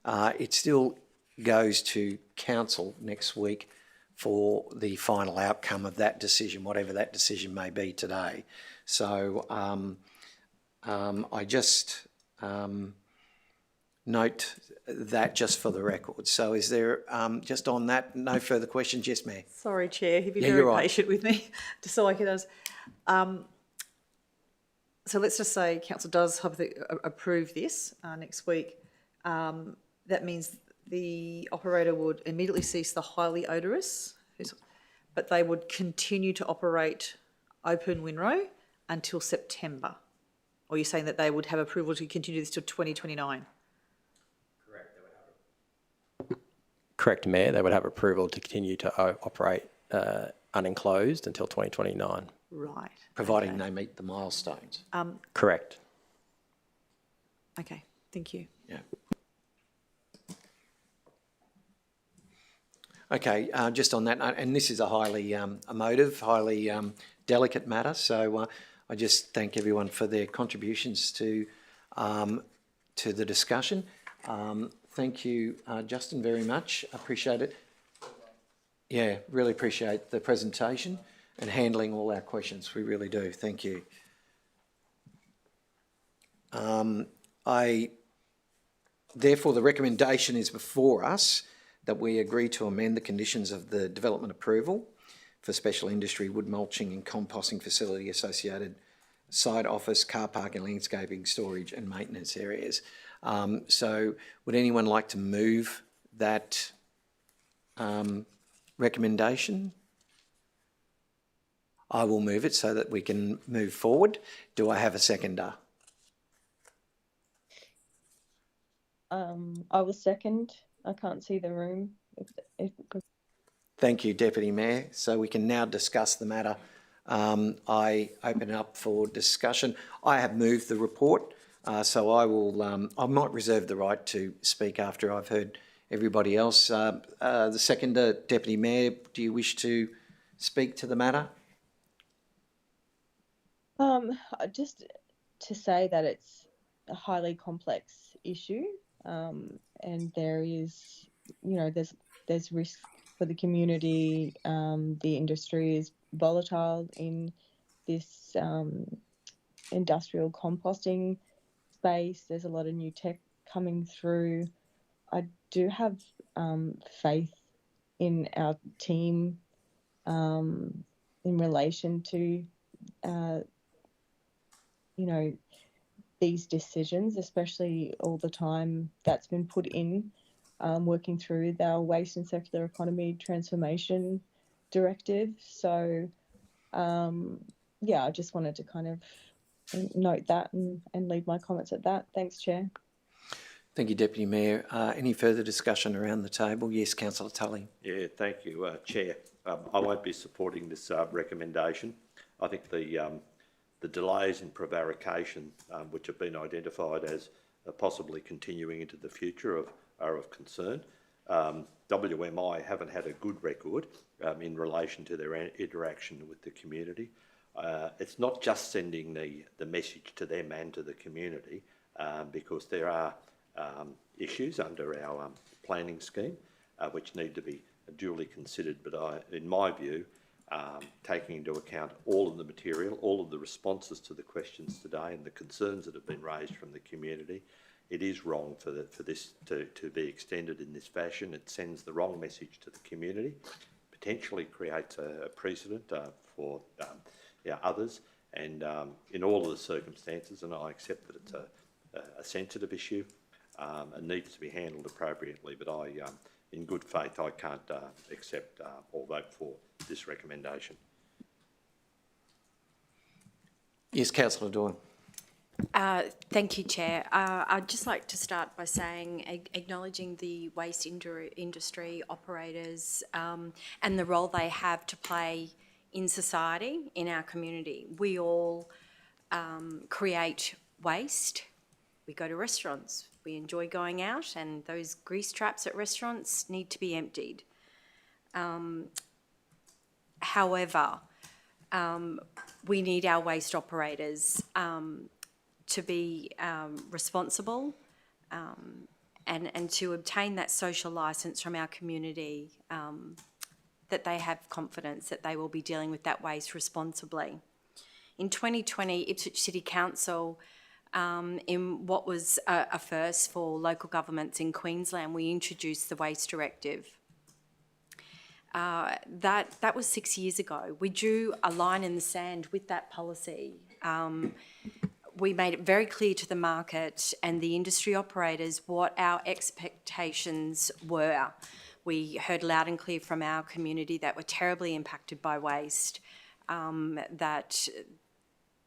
it still goes to council next week for the final outcome of that decision, whatever that decision may be today. So I just note that just for the record. So is there, just on that, no further questions? Yes, Mayor. Sorry, Chair, you've been Yeah, very you're right. patient with me, just so I can so let's just say council does approve this next week. That means the operator would immediately cease the highly odorous, but they would continue to operate open Winrow until September. Or you're saying that they would have approval to continue this till 2029? Correct, Mayor. They would have approval to continue to operate unenclosed until 2029. Right. Providing they meet the milestones. Correct. Okay, thank you. Yeah. Okay, just on that note, and this is a highly emotive, highly delicate matter, so I just thank everyone for their contributions to the discussion. Thank you, Justin, very much. I appreciate it. Yeah, really appreciate the presentation and handling all our questions. We really do. Thank you. Therefore, the recommendation is before us that we agree to amend the conditions of the development approval for special industry wood mulching and composting facility associated site office, car park and landscaping, storage and maintenance areas. So would anyone like to move that recommendation? I will move it so that we can move forward. Do I have a seconder? I will second. I can't see the room. Thank you, Deputy Mayor. So we can now discuss the matter. I open it up for discussion. I have moved the report, so I will. I might reserve the right to speak after I've heard everybody else. The seconder, Deputy Mayor, do you wish to speak to the matter? Just to say that it's a highly complex issue, and there is, there's risk for the community. The industry is volatile in this industrial composting space. There's a lot of new tech coming through. I do have faith in our team in relation to these decisions, especially all the time that's been put in working through our waste and circular economy transformation directive. So I just wanted to kind of note that and leave my comments at that. Thanks, Chair. Thank you, Deputy Mayor. Any further discussion around the table? Yes, Councillor Tully. Yeah, thank you, Chair. I won't be supporting this recommendation. I think the delays in prevarication, which have been identified as possibly continuing into the future, are of concern. WMI haven't had a good record in relation to their interaction with the community. It's not just sending the message to them and to the community, because there are issues under our planning scheme which need to be duly considered. But in my view, taking into account all of the material, all of the responses to the questions today and the concerns that have been raised from the community, it is wrong for this to be extended in this fashion. It sends the wrong message to the community, potentially creates a precedent for others, and in all of the circumstances, and I accept that it's a sensitive issue and needs to be handled appropriately, but in good faith, I can't accept or vote for this recommendation. Yes, Councillor Doyle. Thank you, Chair. I'd just like to start by saying, acknowledging the waste industry operators and the role they have to play in society, in our community. We all create waste. We go to restaurants. We enjoy going out, and those grease traps at restaurants need to be emptied. However, we need our waste operators to be responsible and to obtain that social licence from our community, that they have confidence that they will be dealing with that waste responsibly. In 2020, Ipswich City Council, in what was a first for local governments in Queensland, we introduced the Waste Directive. That was 6 years ago. We drew a line in the sand with that policy. We made it very clear to the market and the industry operators what our expectations were. We heard loud and clear from our community that were terribly impacted by waste, that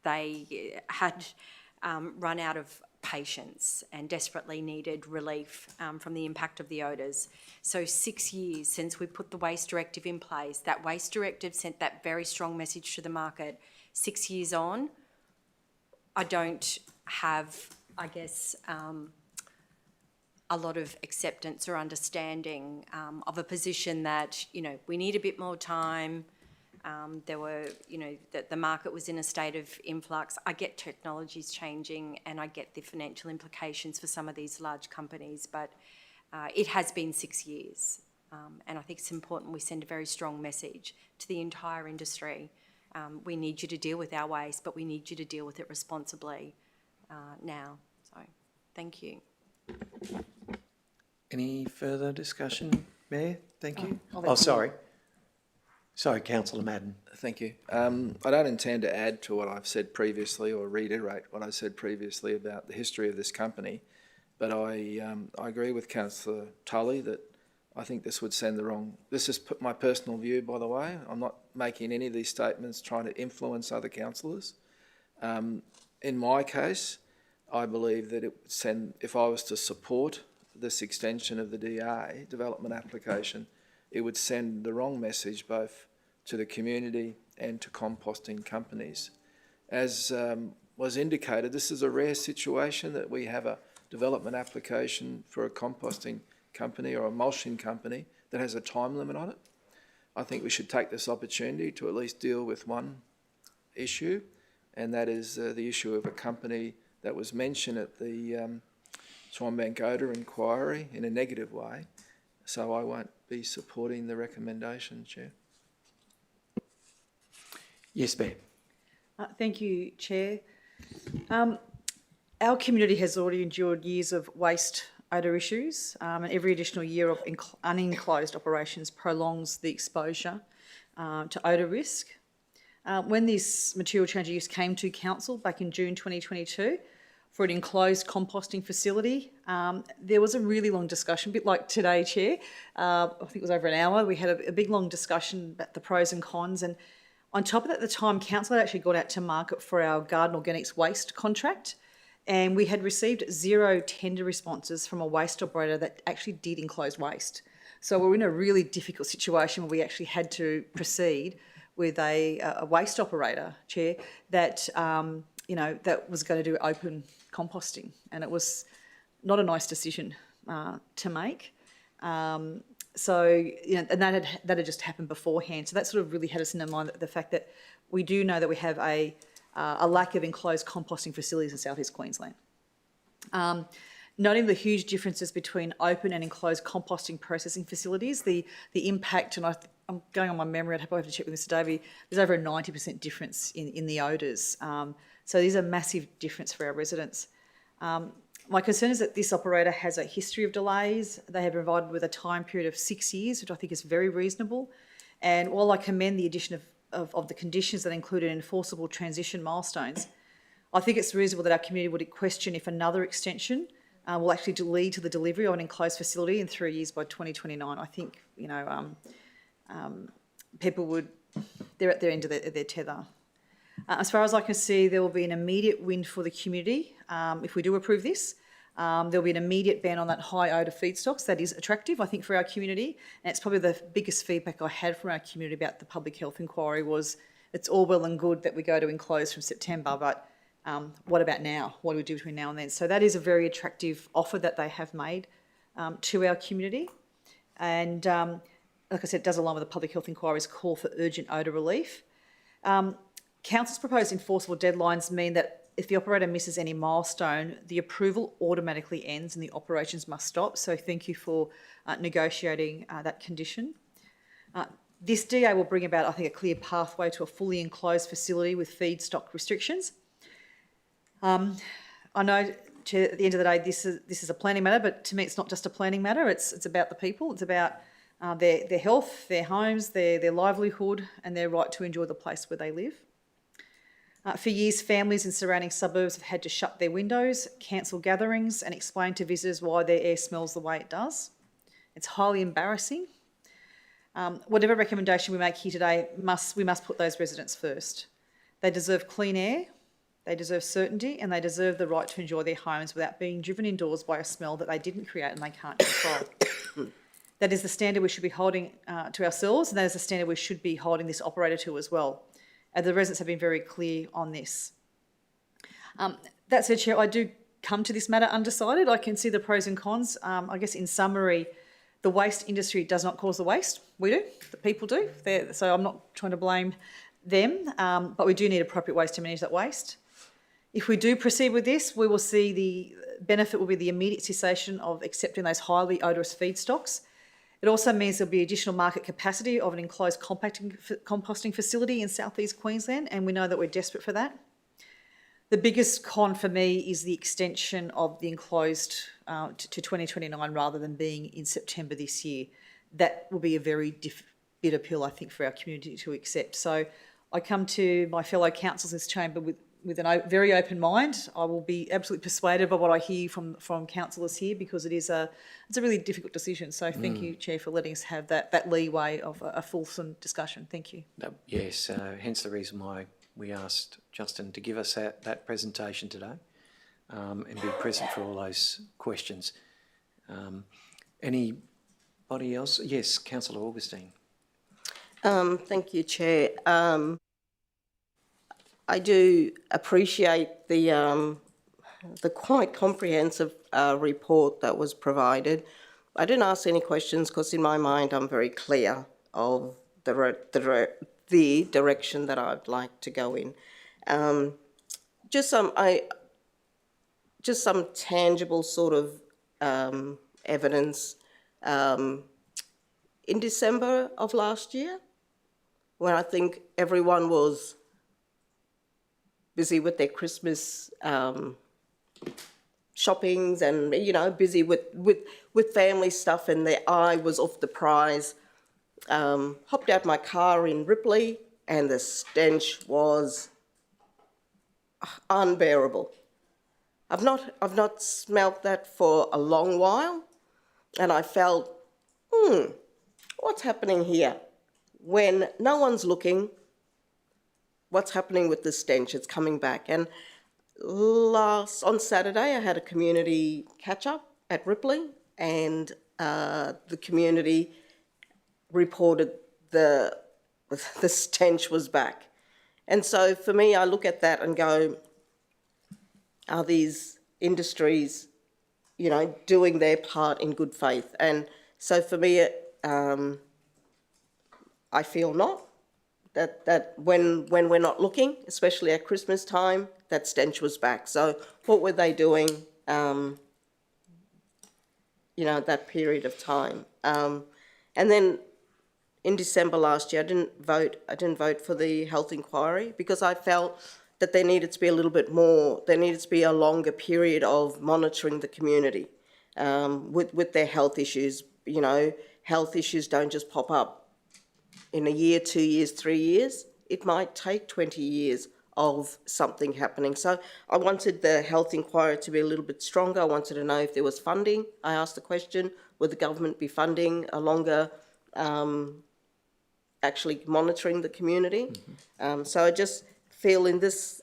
they had run out of patience and desperately needed relief from the impact of the odours. So 6 years since we put the Waste Directive in place, that Waste Directive sent that very strong message to the market. 6 years on, I don't have, I guess, a lot of acceptance or understanding of a position that, we need a bit more time. There were, that the market was in a state of influx. I get technology's changing and I get the financial implications for some of these large companies, but it has been 6 years. And I think it's important we send a very strong message to the entire industry. We need you to deal with our waste, but we need you to deal with it responsibly now. So, thank you. Any further discussion, Mayor? Thank you. Sorry. Sorry, Councillor Madden. Thank you. I don't intend to add to what I've said previously or reiterate what I said previously about the history of this company. But I agree with Councillor Tully that I think this would send the wrong... This is my personal view, by the way. I'm not making any of these statements trying to influence other councillors. In my case, I believe that it would send... If I was to support this extension of the DA, development application, it would send the wrong message both to the community and to composting companies. As was indicated, this is a rare situation that we have a development application for a composting company or a mulching company that has a time limit on it. I think we should take this opportunity to at least deal with one issue, and that is the issue of a company that was mentioned at the Swanbank Odour inquiry in a negative way. So I won't be supporting the recommendation, Chair. Yes, ma'am. Thank you, Chair. Our community has already endured years of waste odour issues, and every additional year of unenclosed operations prolongs the exposure to odour risk. When this material change of use came to Council back in June 2022 for an enclosed composting facility, there was a really long discussion, a bit like today, Chair. I think it was over an hour. We had a big long discussion about the pros and cons, and on top of that, at the time, Council had actually gone out to market for our garden organics waste contract, and we had received 0 tender responses from a waste operator that actually did enclosed waste. So we're in a really difficult situation where we actually had to proceed with a waste operator, Chair, that that was going to do open composting, and it was not a nice decision to make. So, and that had just happened beforehand. So that sort of really had us in mind the fact that we do know that we have a lack of enclosed composting facilities in South East Queensland. Noting the huge differences between open and enclosed composting processing facilities, the impact, and I'm going on my memory, I'd probably have to check with Mr Davey, there's over a 90% difference in the odours. So these are massive difference for our residents. My concern is that this operator has a history of delays. They have been provided with a time period of 6 years, which I think is very reasonable. And while I commend the addition of the conditions that include enforceable transition milestones, I think it's reasonable that our community would question if another extension will actually lead to the delivery of an enclosed facility in 3 years by 2029. I think, people they're at their end of their tether. As far as I can see, there will be an immediate win for the community if we do approve this. There'll be an immediate ban on that high odour feedstocks. That is attractive, I think, for our community. And it's probably the biggest feedback I had from our community about the public health inquiry was it's all well and good that we go to enclose from September, but what about now? What do we do between now and then? So that is a very attractive offer that they have made to our community. And like I said, it does align with the public health inquiry's call for urgent odour relief. Council's proposed enforceable deadlines mean that if the operator misses any milestone, the approval automatically ends and the operations must stop. So thank you for negotiating that condition. This DA will bring about, I think, a clear pathway to a fully enclosed facility with feedstock restrictions. I know, Chair, at the end of the day, this is a planning matter, but to me it's not just a planning matter. It's about the people. It's about their health, their homes, their livelihood and their right to enjoy the place where they live. For years, families in surrounding suburbs have had to shut their windows, cancel gatherings and explain to visitors why their air smells the way it does. It's highly embarrassing. Whatever recommendation we make here today, we must put those residents first. They deserve clean air, they deserve certainty, and they deserve the right to enjoy their homes without being driven indoors by a smell that they didn't create and they can't control. That is the standard we should be holding to ourselves, and that is the standard we should be holding this operator to as well. The residents have been very clear on this. That said, Chair, I do come to this matter undecided. I can see the pros and cons. I guess in summary, the waste industry does not cause the waste. We do, the people do. So I'm not trying to blame them, but we do need appropriate ways to manage that waste. If we do proceed with this, we will see the benefit will be the immediate cessation of accepting those highly odorous feedstocks. It also means there'll be additional market capacity of an enclosed composting facility in South East Queensland, and we know that we're desperate for that. The biggest con for me is the extension of the enclosed to 2029 rather than being in September this year. That will be a very bitter pill, I think, for our community to accept. So I come to my fellow councillors in this chamber with with a very open mind. I will be absolutely persuaded by what I hear from councillors here, because it's a really difficult decision. So thank you, Chair, for letting us have that leeway of a fulsome discussion. Thank you. Yes, hence the reason why we asked Justin to give us that presentation today, and be present for all those questions. Anybody else? Yes, Councillor Augustine. Thank you, Chair. I do appreciate the quite comprehensive report that was provided. I didn't ask any questions because in my mind I'm very clear of the direction that I'd like to go in. Just some tangible sort of evidence. In December of last year, when I think everyone was busy with their Christmas shoppings and, you know, busy with family stuff, and their eye was off the prize, hopped out my car in Ripley, and the stench was unbearable. I've not smelt that for a long while, and I felt, what's happening here? When no one's looking, what's happening with the stench? It's coming back. And on Saturday, I had a community catch-up at Ripley, and the community reported the stench was back. And so for me, I look at that and go, are these industries, you know, doing their part in good faith? And so for me, I feel not. That when we're not looking, especially at Christmas time, that stench was back. So what were they doing, you know, at that period of time? And then in December last year, I didn't vote for the health inquiry because I felt that there needed to be a little bit more, there needed to be a longer period of monitoring the community with their health issues. You know, health issues don't just pop up in a year, 2 years, 3 years. It might take 20 years of something happening. So I wanted the health inquiry to be a little bit stronger. I wanted to know if there was funding. I asked the question, would the government be funding a longer, actually monitoring the community? So I just feel on this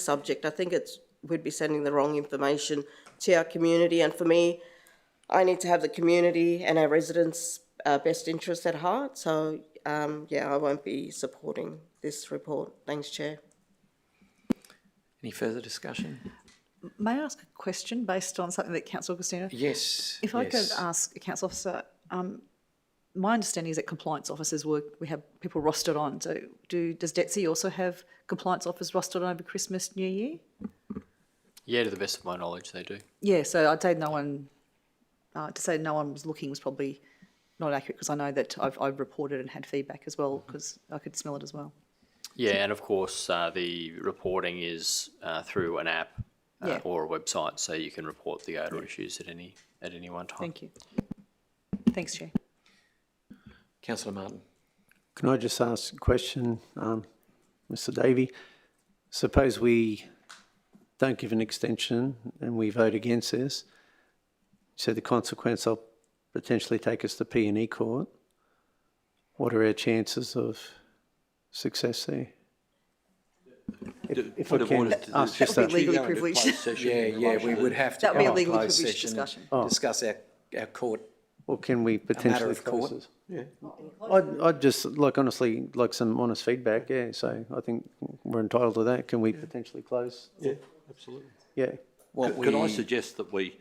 subject, I think we'd be sending the wrong information to our community. And for me, I need to have the community and our residents' best interests at heart. So, yeah, I won't be supporting this report. Thanks, Chair. Any further discussion? May I ask a question based on something that Councillor Augustino? Yes. If I could ask a council officer, my understanding is that compliance officers we have people rostered on. So does DETSI also have compliance officers rostered on over Christmas, New Year? Yeah, to the best of my knowledge, they do. Yeah, so I'd say no one, to say no one was looking was probably not accurate, because I know that I've reported and had feedback as well, because I could smell it as well. Yeah, and of course the reporting is through an app or a website, so you can report the odour issues at any one time. Thank you. Thanks, Chair. Councillor Martin. Can I just ask a question, Mr. Davey? Suppose we don't give an extension and we vote against this, so the consequence will potentially take us to P&E court. What are our chances of success there? If I can ask just That would be that. legally privileged. Yeah, we would have to That would be a go legally closed privileged session discussion. and discuss our court. Or can we potentially of court. close this? Yeah. I'd just honestly like some honest feedback. Yeah, so I think we're entitled to that. Can we potentially close? Yeah, absolutely. Yeah. Could I suggest that we,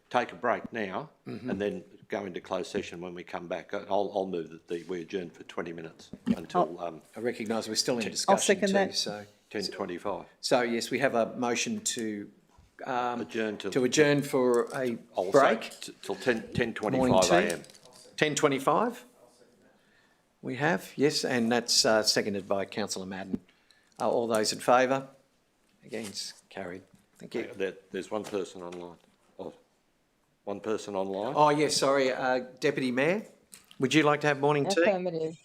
take a break now and then go into closed session when we come back? I'll move that we adjourn for 20 minutes until I recognise we're still in discussion. I'll second too, that. So 10:25. So yes, we have a motion to Adjourn for a I'll break. say till 10:25 Morning tea. a.m. 10:25. We have, yes, and that's seconded by Councillor Madden. All those in favour? Against? Carried. Thank you. There's one person online. Oh, one person online. Oh yes, sorry, Deputy Mayor. Would you like to have morning tea? Affirmative.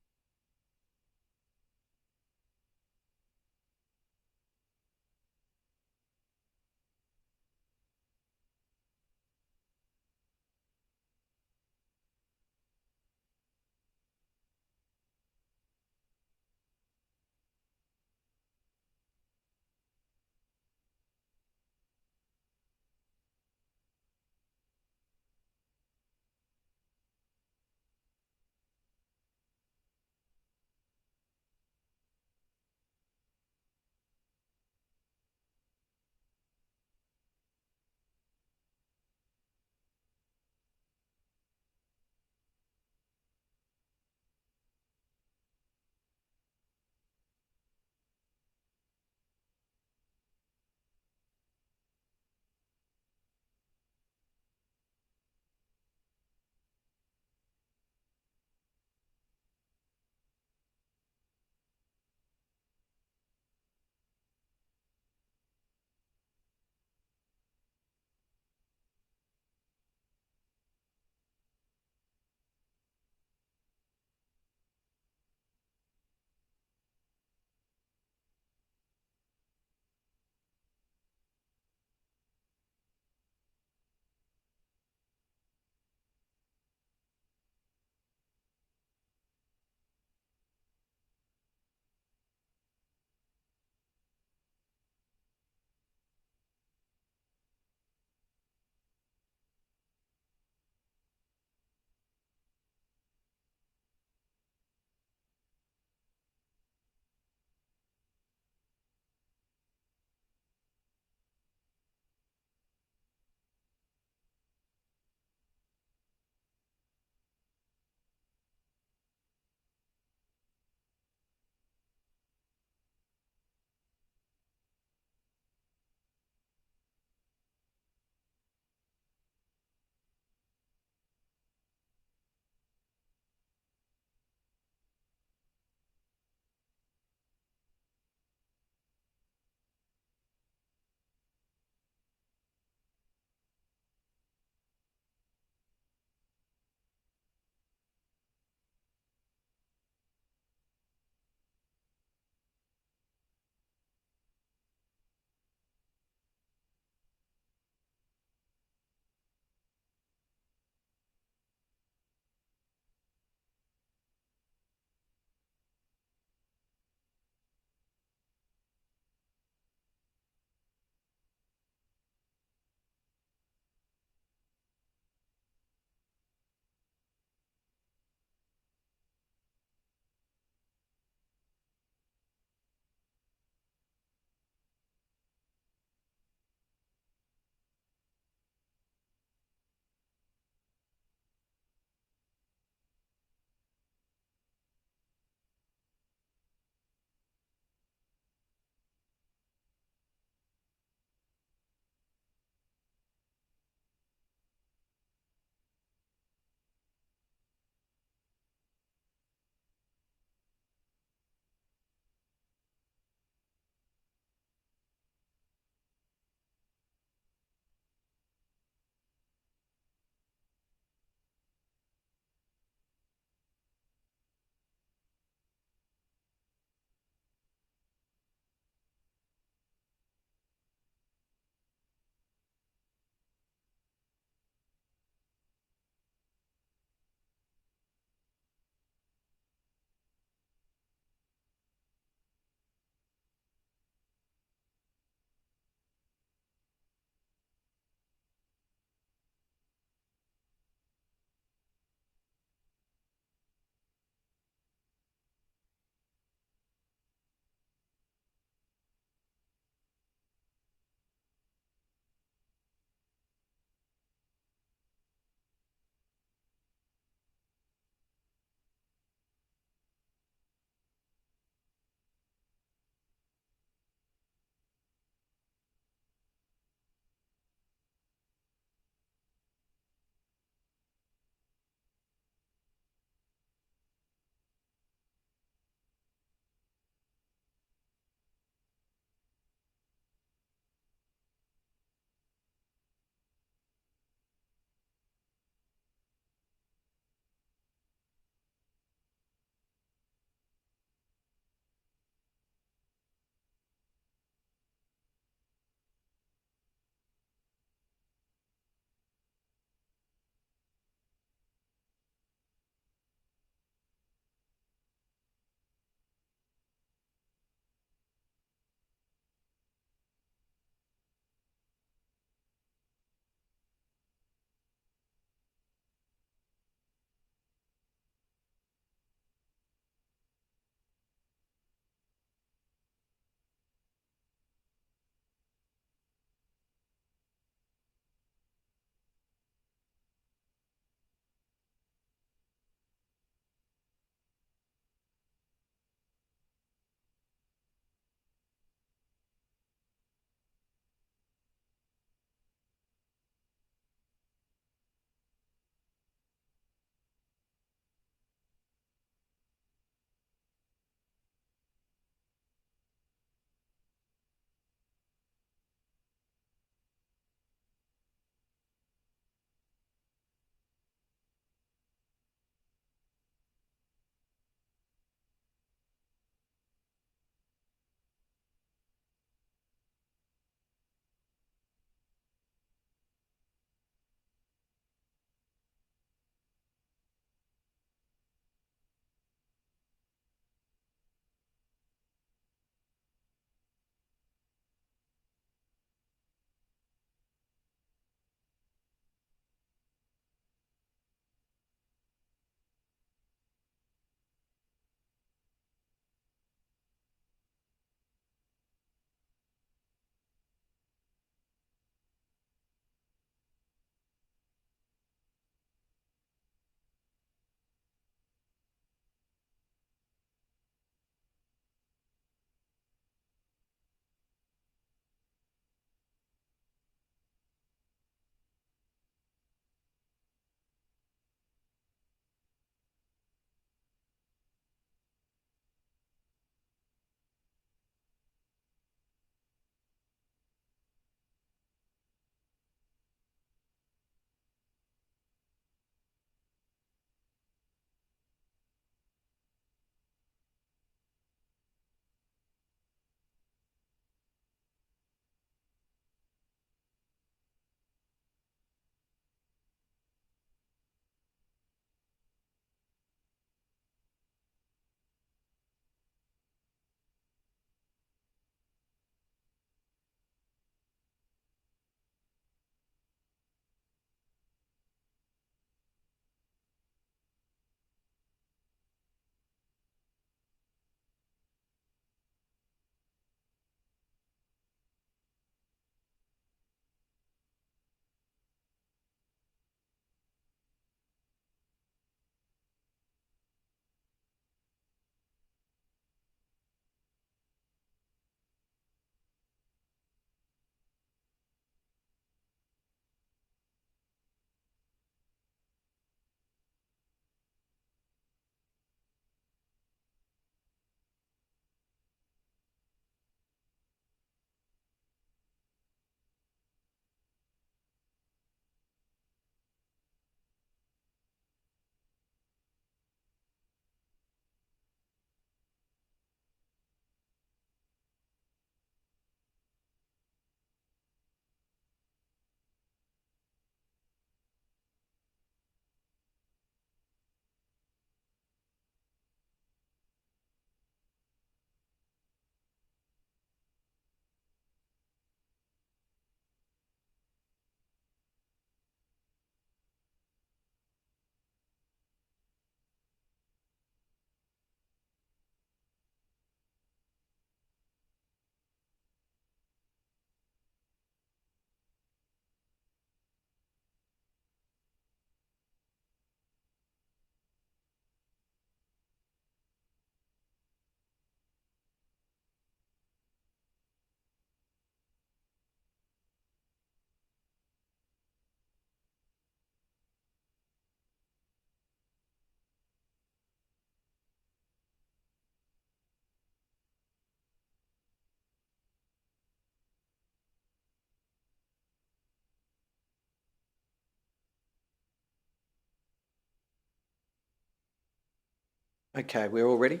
Okay, we're all ready?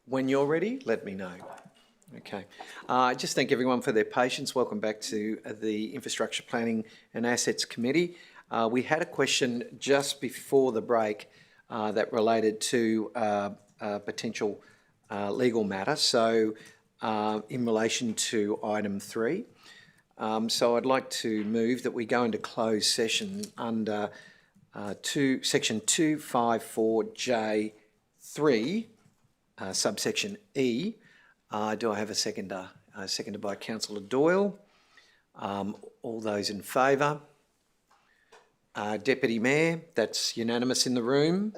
When you're ready, let me know. Okay. I just thank everyone for their patience. Welcome back to the Infrastructure Planning and Assets Committee. We had a question just before the break that related to a potential legal matter. So in relation to item 3. So I'd like to move that we go into closed session under section 254J3, subsection E. Do I have a seconder? Seconded by Councillor Doyle. All those in favour? Deputy Mayor, that's unanimous in the room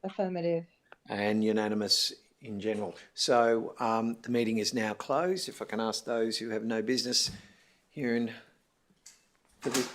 Affirmative. and unanimous in general. So the meeting is now closed. If I can ask those who have no business here in for the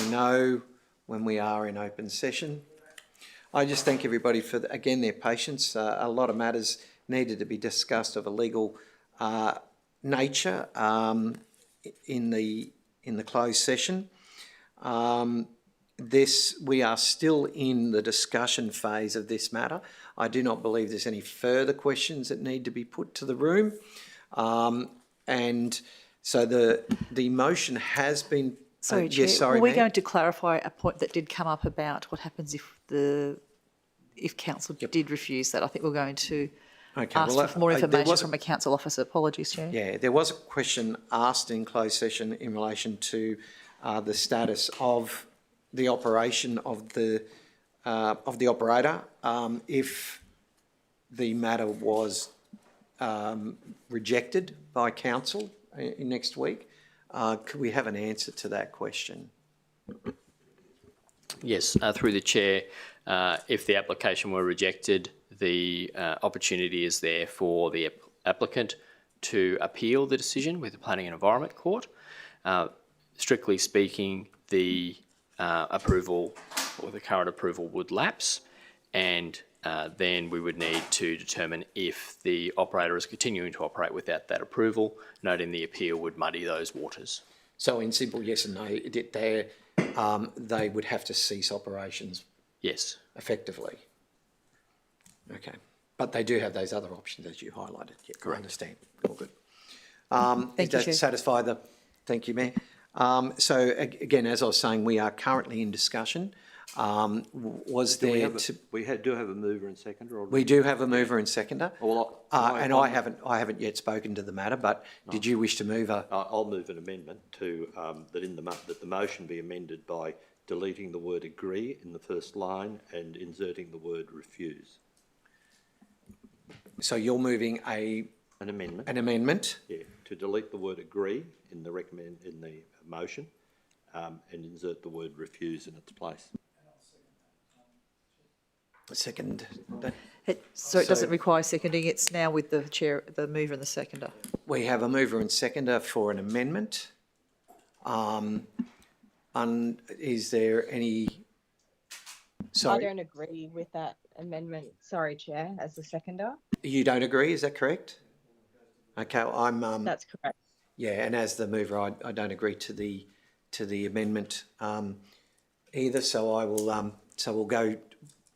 me know when we are in open session. I just thank everybody for, again, their patience. A lot of matters needed to be discussed of a legal nature in the closed session. We are still in the discussion phase of this matter. I do not believe there's any further questions that need to be put to the room. And so the motion has been... Sorry, Chair. Yes, sorry, Were we ma'am. going to clarify a point that did come up about what happens if council did refuse that? I think we're going to ask for more information from a council officer. Apologies, Chair. Yeah, there was a question asked in closed session in relation to the status of the operation of the operator if the matter was rejected by council next week. Could we have an answer to that question? Yes, through the chair, if the application were rejected, the opportunity is there for the applicant to appeal the decision with the Planning and Environment Court. Strictly speaking, the approval or the current approval would lapse, and then we would need to determine if the operator is continuing to operate without that approval, noting the appeal would muddy those waters. So in simple yes and no, they would have to cease operations. Yes. Effectively. Okay. But they do have those other options as you highlighted. Yeah, correct. I understand. All good. Thank you, Chair. Satisfy the... Thank you, Mayor. So again, as I was saying, we are currently in discussion. Was Do we there... do have a mover and seconder? Or We do have a mover and seconder. Well, And I haven't yet spoken to the matter, but did you wish to move a... I'll move an amendment to that the motion be amended by deleting the word agree in the first line and inserting the word refuse. So you're moving an amendment. An amendment. Yeah, to delete the word agree in the motion, and insert the word refuse in its place. Second. So it doesn't require seconding. It's now with the chair, the mover and the seconder. We have a mover and seconder for an amendment. Is there any... Sorry. I don't agree with that amendment. Sorry, Chair, as the seconder. You don't agree, is that correct? Okay, I'm... That's correct. Yeah, and as the mover, I don't agree to the amendment either. So I will.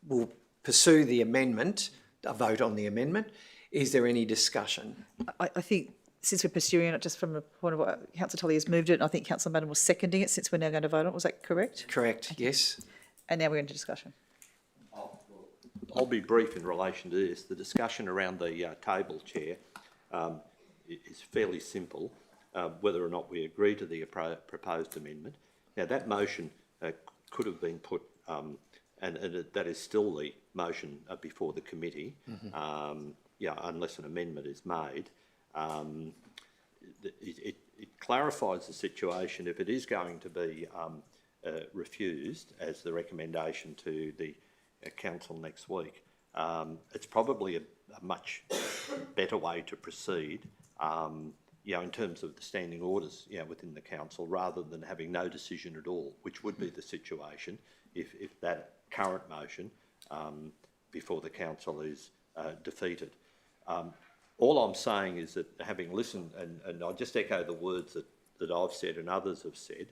We'll pursue the amendment. A vote on the amendment. Is there any discussion? I think since we're pursuing it, just from the point of what Councillor Tully has moved it, and I think Councillor Madden was seconding it, since we're now going to vote on it. Was that correct? Correct. Okay. Yes. And now we're into discussion. I'll be brief in relation to this. The discussion around the table, Chair, is fairly simple. Whether or not we agree to the proposed amendment. Now, that motion could have been put, and that is still the motion before the committee, unless an amendment is made. It clarifies the situation. If it is going to be refused as the recommendation to the council next week, it's probably a much better way to proceed. In terms of the standing orders, within the council, rather than having no decision at all, which would be the situation if that current motion before the council is defeated. All I'm saying is that having listened, and I'll just echo the words that I've said and others have said,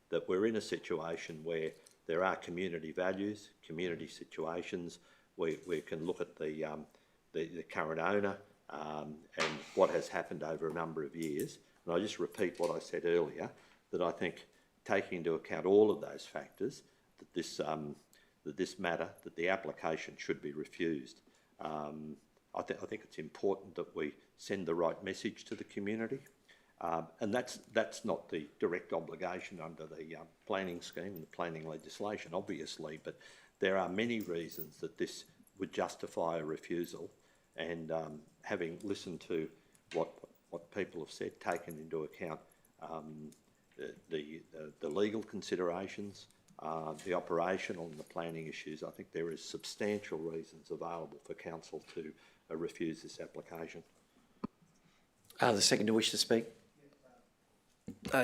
that we're in a situation where there are community values, community situations. We can look at the current owner, and what has happened over a number of years. And I just repeat what I said earlier, that I think taking into account all of those factors, that the application should be refused. I think it's important that we send the right message to the community. And that's not the direct obligation under the planning scheme and the planning legislation, obviously, but there are many reasons that this would justify a refusal. And having listened to what people have said, taken into account the legal considerations, the operational and the planning issues, I think there is substantial reasons available for council to refuse this application. The seconder wish to speak?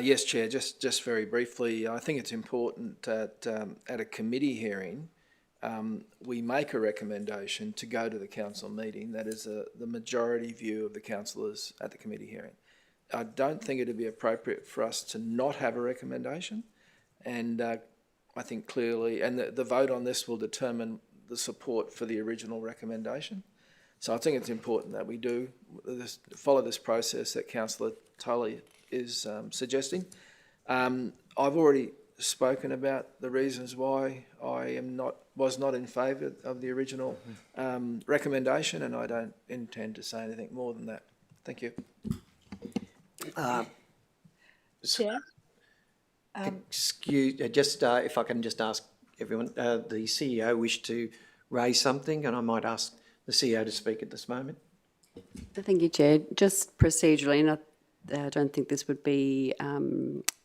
Yes, Chair, just very briefly, I think it's important that at a committee hearing, we make a recommendation to go to the council meeting. That is the majority view of the councillors at the committee hearing. I don't think it would be appropriate for us to not have a recommendation, and I think clearly, and the vote on this will determine the support for the original recommendation. So I think it's important that we do follow this process that Councillor Tully is suggesting. I've already spoken about the reasons why I was not in favour of the original recommendation, and I don't intend to say anything more than that. Thank you. Chair? Excuse, if I can just ask everyone, the CEO wished to raise something, and I might ask the CEO to speak at this moment. Thank you, Chair. Just procedurally, and I don't think this would be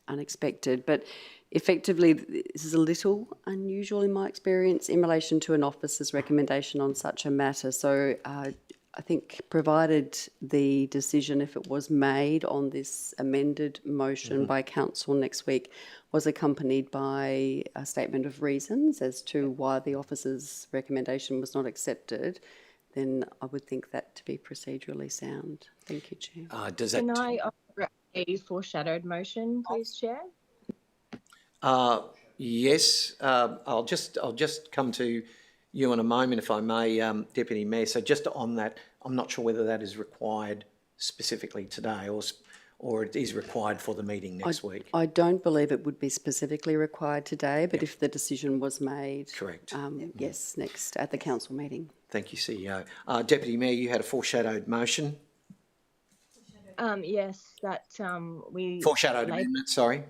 unexpected, but effectively this is a little unusual in my experience in relation to an officer's recommendation on such a matter. So I think provided the decision, if it was made on this amended motion by council next week, was accompanied by a statement of reasons as to why the officer's recommendation was not accepted, then I would think that to be procedurally sound. Thank you, Chair. Can I offer a foreshadowed motion, please, Chair? Yes, I'll just come to you in a moment, if I may, Deputy Mayor. So just on that, I'm not sure whether that is required specifically today or it is required for the meeting next week. I don't believe it would be specifically required today, but if the decision was made, correct. Yes, next at the council meeting. Thank you, CEO. Deputy Mayor, you had a foreshadowed motion. Yes, that we Foreshadowed amendment, sorry.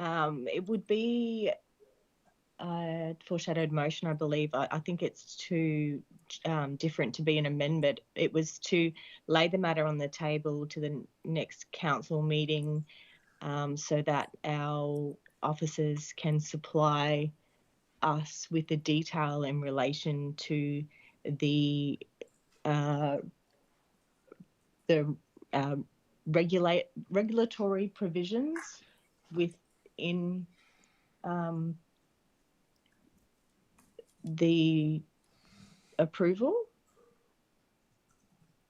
It would be a foreshadowed motion, I believe. I think it's too different to be an amendment. It was to lay the matter on the table to the next council meeting so that our officers can supply us with the detail in relation to the regulatory provisions within the approval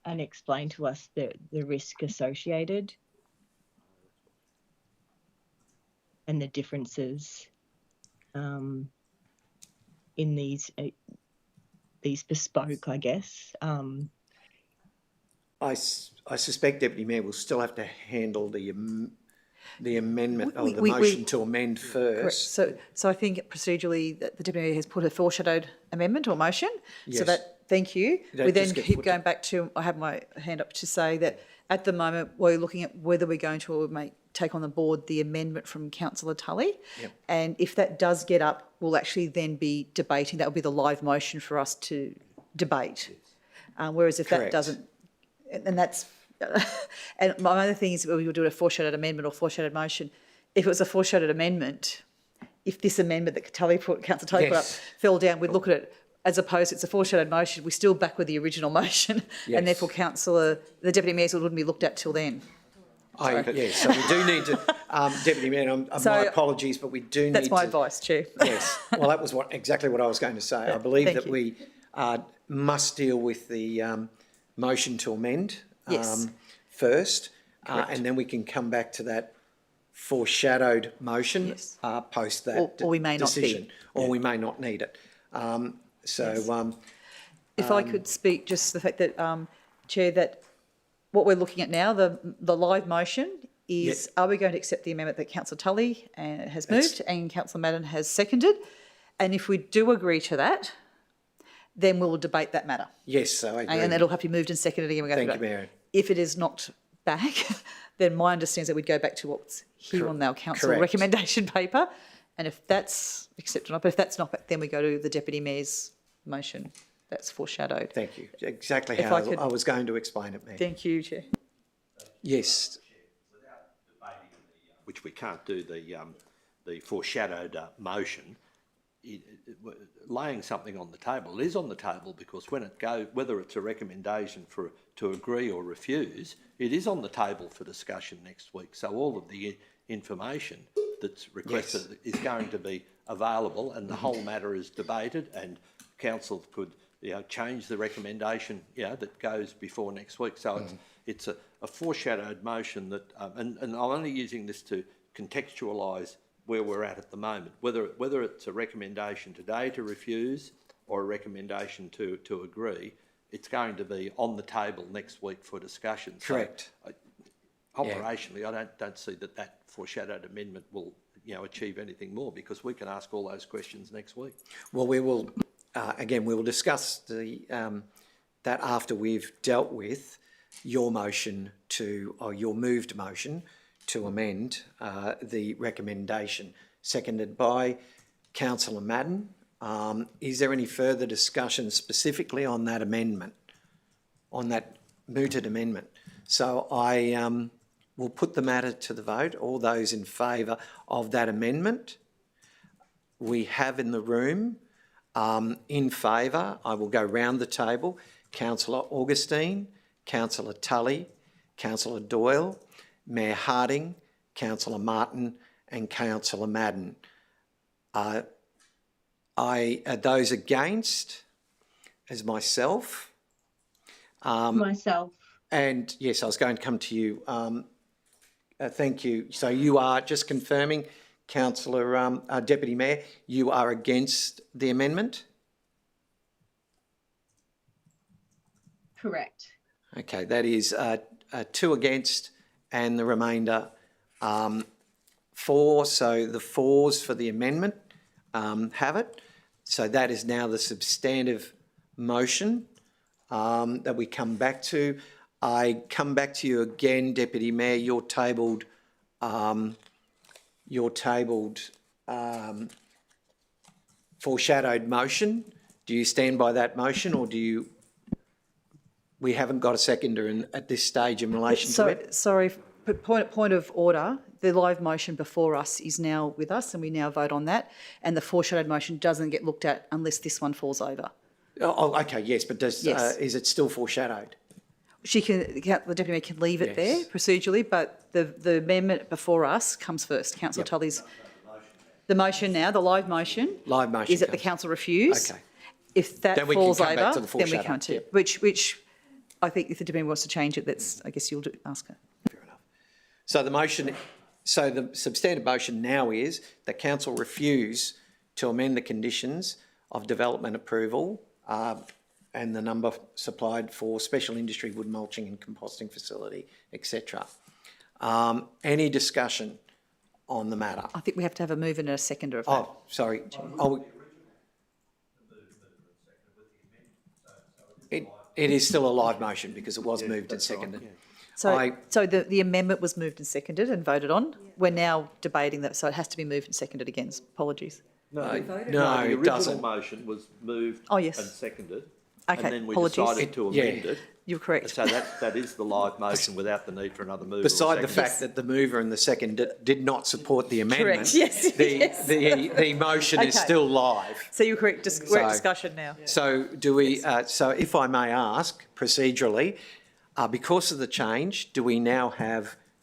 and explain to us the risk associated and the differences in these bespoke, I guess. I suspect, Deputy Mayor, we'll still have to handle the amendment or the motion to amend first. Correct. So I think procedurally that the Deputy Mayor has put a foreshadowed amendment or motion. Yes. So that, thank you. That We then just gets keep put going back to, I have my hand up to say that at the moment we're looking at whether we're going to take on the board the amendment from Councillor Tully. Yep. And if that does get up, we'll actually then be debating. That will be the live motion for us to debate. Whereas if Correct. that doesn't, and that's, and my other thing is we will do a foreshadowed amendment or foreshadowed motion. If it was a foreshadowed amendment, if this amendment that Councillor Tully put up fell down, we'd look at it as opposed to it's a foreshadowed motion. We're still back with the original motion, and therefore the Deputy Mayor wouldn't be looked at till then. Yes, so we do need to, Deputy Mayor, my apologies, but we do need to... That's my advice, Chair. Yes, well, that was exactly what I was going to say. I believe that we must deal with the motion to amend first, and then we can come back to that foreshadowed motion post that or we may decision. Not be. Or we may not need it. If I could speak, just the fact that, Chair, that what we're looking at now, the live motion is, are we going to accept the amendment that Councillor Tully has moved and Councillor Madden has seconded? And if we do agree to that, then we will debate that matter. Yes, so I agree. And it'll have to be moved and seconded again. Thank you, Mary. If it is knocked back, then my understanding is that we'd go back to what's here on our council recommendation paper. And if that's accepted or not, but if that's not back, then we go to the Deputy Mayor's motion. That's foreshadowed. Thank you. Exactly how I was going to explain it, Mayor. Thank you, Chair. Yes. Which we can't do the foreshadowed motion. laying something on the table. It is on the table because when it goes, whether it's a recommendation to agree or refuse, it is on the table for discussion next week. So all of the information that's requested is going to be available, and the whole matter is debated, and council could change the recommendation that goes before next week. So it's a foreshadowed motion that, and I'm only using this to contextualise where we're at the moment, whether it's a recommendation today to refuse or a recommendation to agree, it's going to be on the table next week for discussion. Correct. So, operationally, I don't see that foreshadowed amendment will achieve anything more, because we can ask all those questions next week. Well, we will, again, we will discuss that after we've dealt with your motion or your moved motion to amend the recommendation, seconded by Councillor Madden. Is there any further discussion specifically on that amendment, on that mooted amendment? So I will put the matter to the vote. All those in favour of that amendment? We have in the room in favour, I will go round the table, Councillor Augustine, Councillor Tully, Councillor Doyle, Mayor Harding, Councillor Martin and Councillor Madden. Those against, as myself. Myself. And yes, I was going to come to you. Thank you. So you are just confirming, Councillor Deputy Mayor, you are against the amendment? Correct. Okay, that is 2 against and the remainder 4. So the 4s for the amendment have it. So that is now the substantive motion that we come back to. I come back to you again, Deputy Mayor. Your tabled foreshadowed motion. Do you stand by that motion, or do you? We haven't got a seconder at this stage in relation to it. Sorry, point of order. The live motion before us is now with us, and we now vote on that. And the foreshadowed motion doesn't get looked at unless this one falls over. Oh, okay, yes, but Yes. Is it still foreshadowed? The Deputy Mayor can leave it there procedurally, but the amendment before us comes first. Councillor Tully's. The motion now, the live motion. Live motion is that the council refuse. Okay. If that Then we can falls come back over, to the then we foreshadow. come to Yep. which I think if the Deputy Mayor wants to change it, I guess you'll ask her. Fair enough. So the substantive motion now is that council refuse to amend the conditions of development approval and the number supplied for special industry wood mulching and composting facility, etc. Any discussion on the matter? I think we have to have a move and a seconder of that. Oh, sorry. It is still a live motion because it was moved and seconded. So the amendment was moved and seconded and voted on. We're now debating that, so it has to be moved and seconded again. Apologies. No, No, the it original doesn't. motion was moved Oh, yes. and seconded. Okay, And then we apologies. decided to amend it. You're correct. So that is the live motion without the need for another mover. Beside or the seconder. fact that the mover and the second did not support the amendment, Correct, yes, yes. the motion is Okay. still live. So you're correct. We're at So- discussion now. So do we? So if I may ask procedurally, because of the change, do we now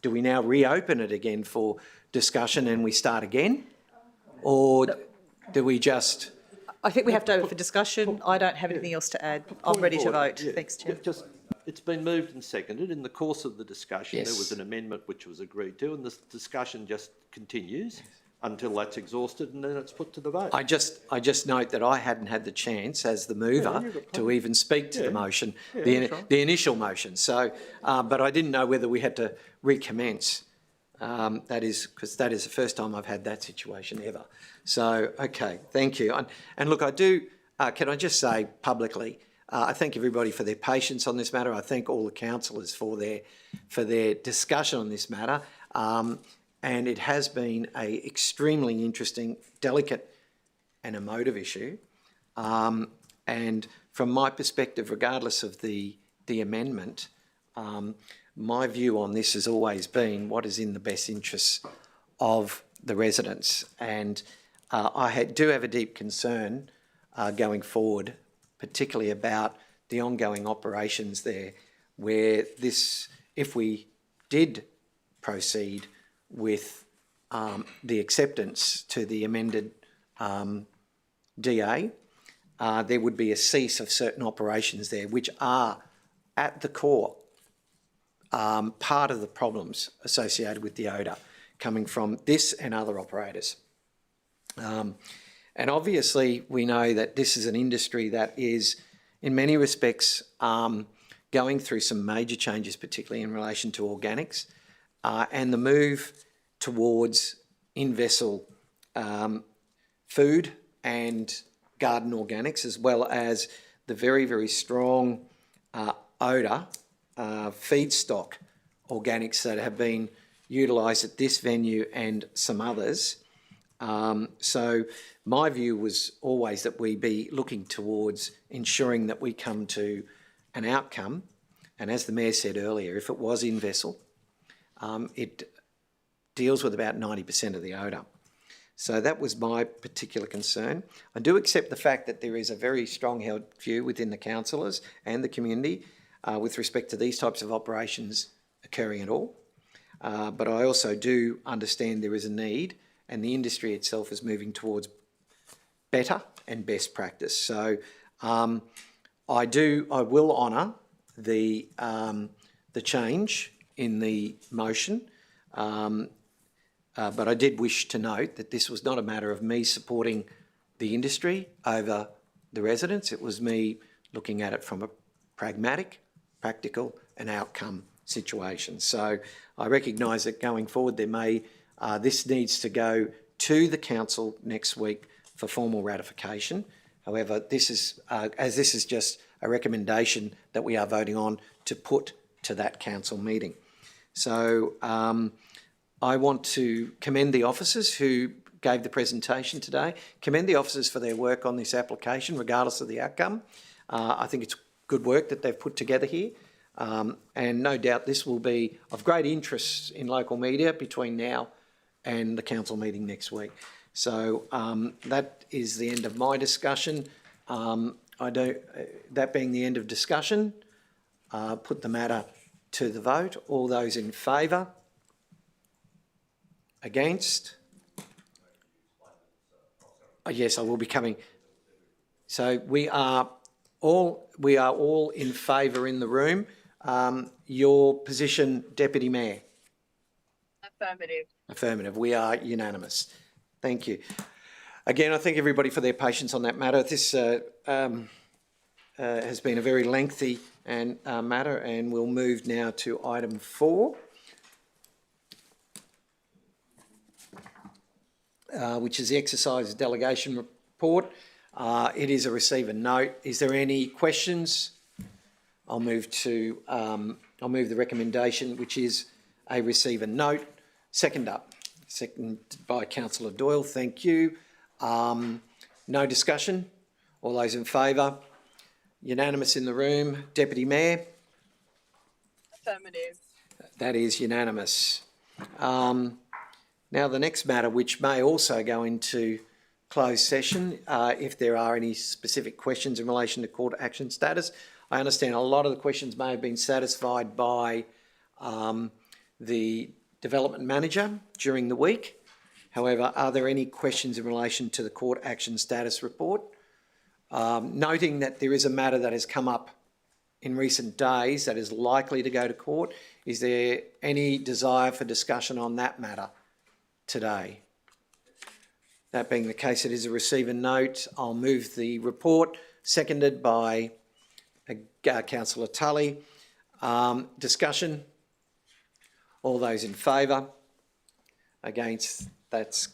reopen it again for discussion and we start again, or do we just? I think we have to open for discussion. I don't have anything else to add. I'm ready to Point of vote. order, yeah. Thanks, Chair. It's been moved and seconded. In the course of the discussion, there Yes. was an amendment which was agreed to, and the discussion just continues until that's exhausted, and then it's put to the vote. I just note that I hadn't had the chance as the mover to even speak to the motion, the initial motion. So, but I didn't know whether we had to recommence. That is because that is the first time I've had that situation ever. So, okay, thank you. And look, I do. Can I just say publicly, I thank everybody for their patience on this matter. I thank all the councillors for their discussion on this matter. And it has been a extremely interesting, delicate and emotive issue. And from my perspective, regardless of the amendment, my view on this has always been what is in the best interests of the residents. And do have a deep concern going forward, particularly about the ongoing operations there, where if we did proceed with the acceptance to the amended DA, there would be a cease of certain operations there, which are at the core part of the problems associated with the odour coming from this and other operators. And obviously we know that this is an industry that is in many respects going through some major changes, particularly in relation to organics, and the move towards in-vessel food and garden organics, as well as the very, very strong odour feedstock organics that have been utilised at this venue and some others. So my view was always that we be looking towards ensuring that we come to an outcome. And as the Mayor said earlier, if it was in vessel, it deals with about 90% of the odour. So that was my particular concern. I do accept the fact that there is a very strong held view within the councillors and the community with respect to these types of operations occurring at all. But I also do understand there is a need, and the industry itself is moving towards better and best practice. So I will honour the change in the motion, but I did wish to note that this was not a matter of me supporting the industry over the residents. It was me looking at it from a pragmatic, practical and outcome situation. So I recognise that going forward this needs to go to the council next week for formal ratification. However, this is just a recommendation that we are voting on to put to that council meeting. So I want to commend the officers who gave the presentation today, commend the officers for their work on this application, regardless of the outcome. I think it's good work that they've put together here. And no doubt this will be of great interest in local media between now and the council meeting next week. So that is the end of my discussion. That being the end of discussion, put the matter to the vote. All those in favour? Against? Yes, I will be coming. So we are all in favour in the room. Your position, Deputy Mayor? Affirmative. Affirmative. We are unanimous. Thank you. Again, I thank everybody for their patience on that matter. This has been a very lengthy matter, and we'll move now to item 4, which is the exercise delegation report. It is a receive and note. Is there any questions? I'll move the recommendation, which is a receive and note. Second by Councillor Doyle. Thank you. No discussion. All those in favour? Unanimous in the room. Deputy Mayor? Affirmative. That is unanimous. Now the next matter, which may also go into closed session, if there are any specific questions in relation to court action status. I understand a lot of the questions may have been satisfied by the development manager during the week. However, are there any questions in relation to the court action status report? Noting that there is a matter that has come up in recent days that is likely to go to court, is there any desire for discussion on that matter today? That being the case, it is a receive and note. I'll move the report, seconded by Councillor Tully. Discussion? All those in favour? Against? That's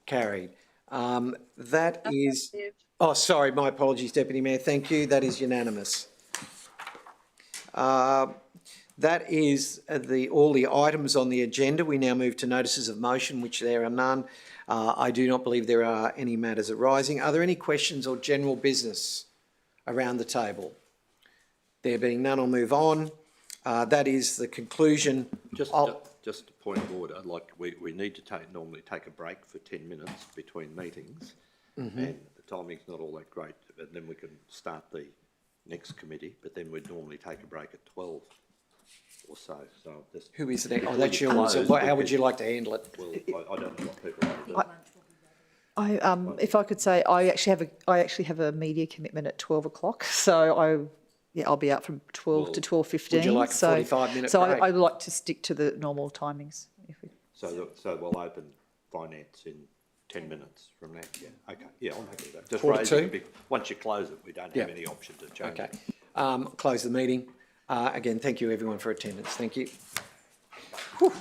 carried. That is... Oh, sorry, my apologies, Deputy Mayor. Thank you. That is unanimous. That is all the items on the agenda. We now move to notices of motion, which there are none. I do not believe there are any matters arising. Are there any questions or general business around the table? There being none, I'll move on. That is the conclusion. just a point of order, like we need to normally take a break for 10 minutes between meetings, and the timing's not all that great, and then we can start the next committee, but then we'd normally take a break at 12 or so. So just Who is it? Oh, before that's you your one. close, So how would because- you like to handle it? Well, I don't know what people want to do. If I could say, I actually have a media commitment at 12 o'clock, so I'll be out from 12 to 12:15. Would you like a 45-minute So break? I'd like to stick to the normal timings. So we'll open finance in 10 minutes from now. Yeah, okay. Yeah, I'm happy with that. Just Quarter raising a two? big, once you close it, we don't Yeah. have any option to change Okay. it. Close the meeting. Again, thank you everyone for attendance. Thank you. Whew.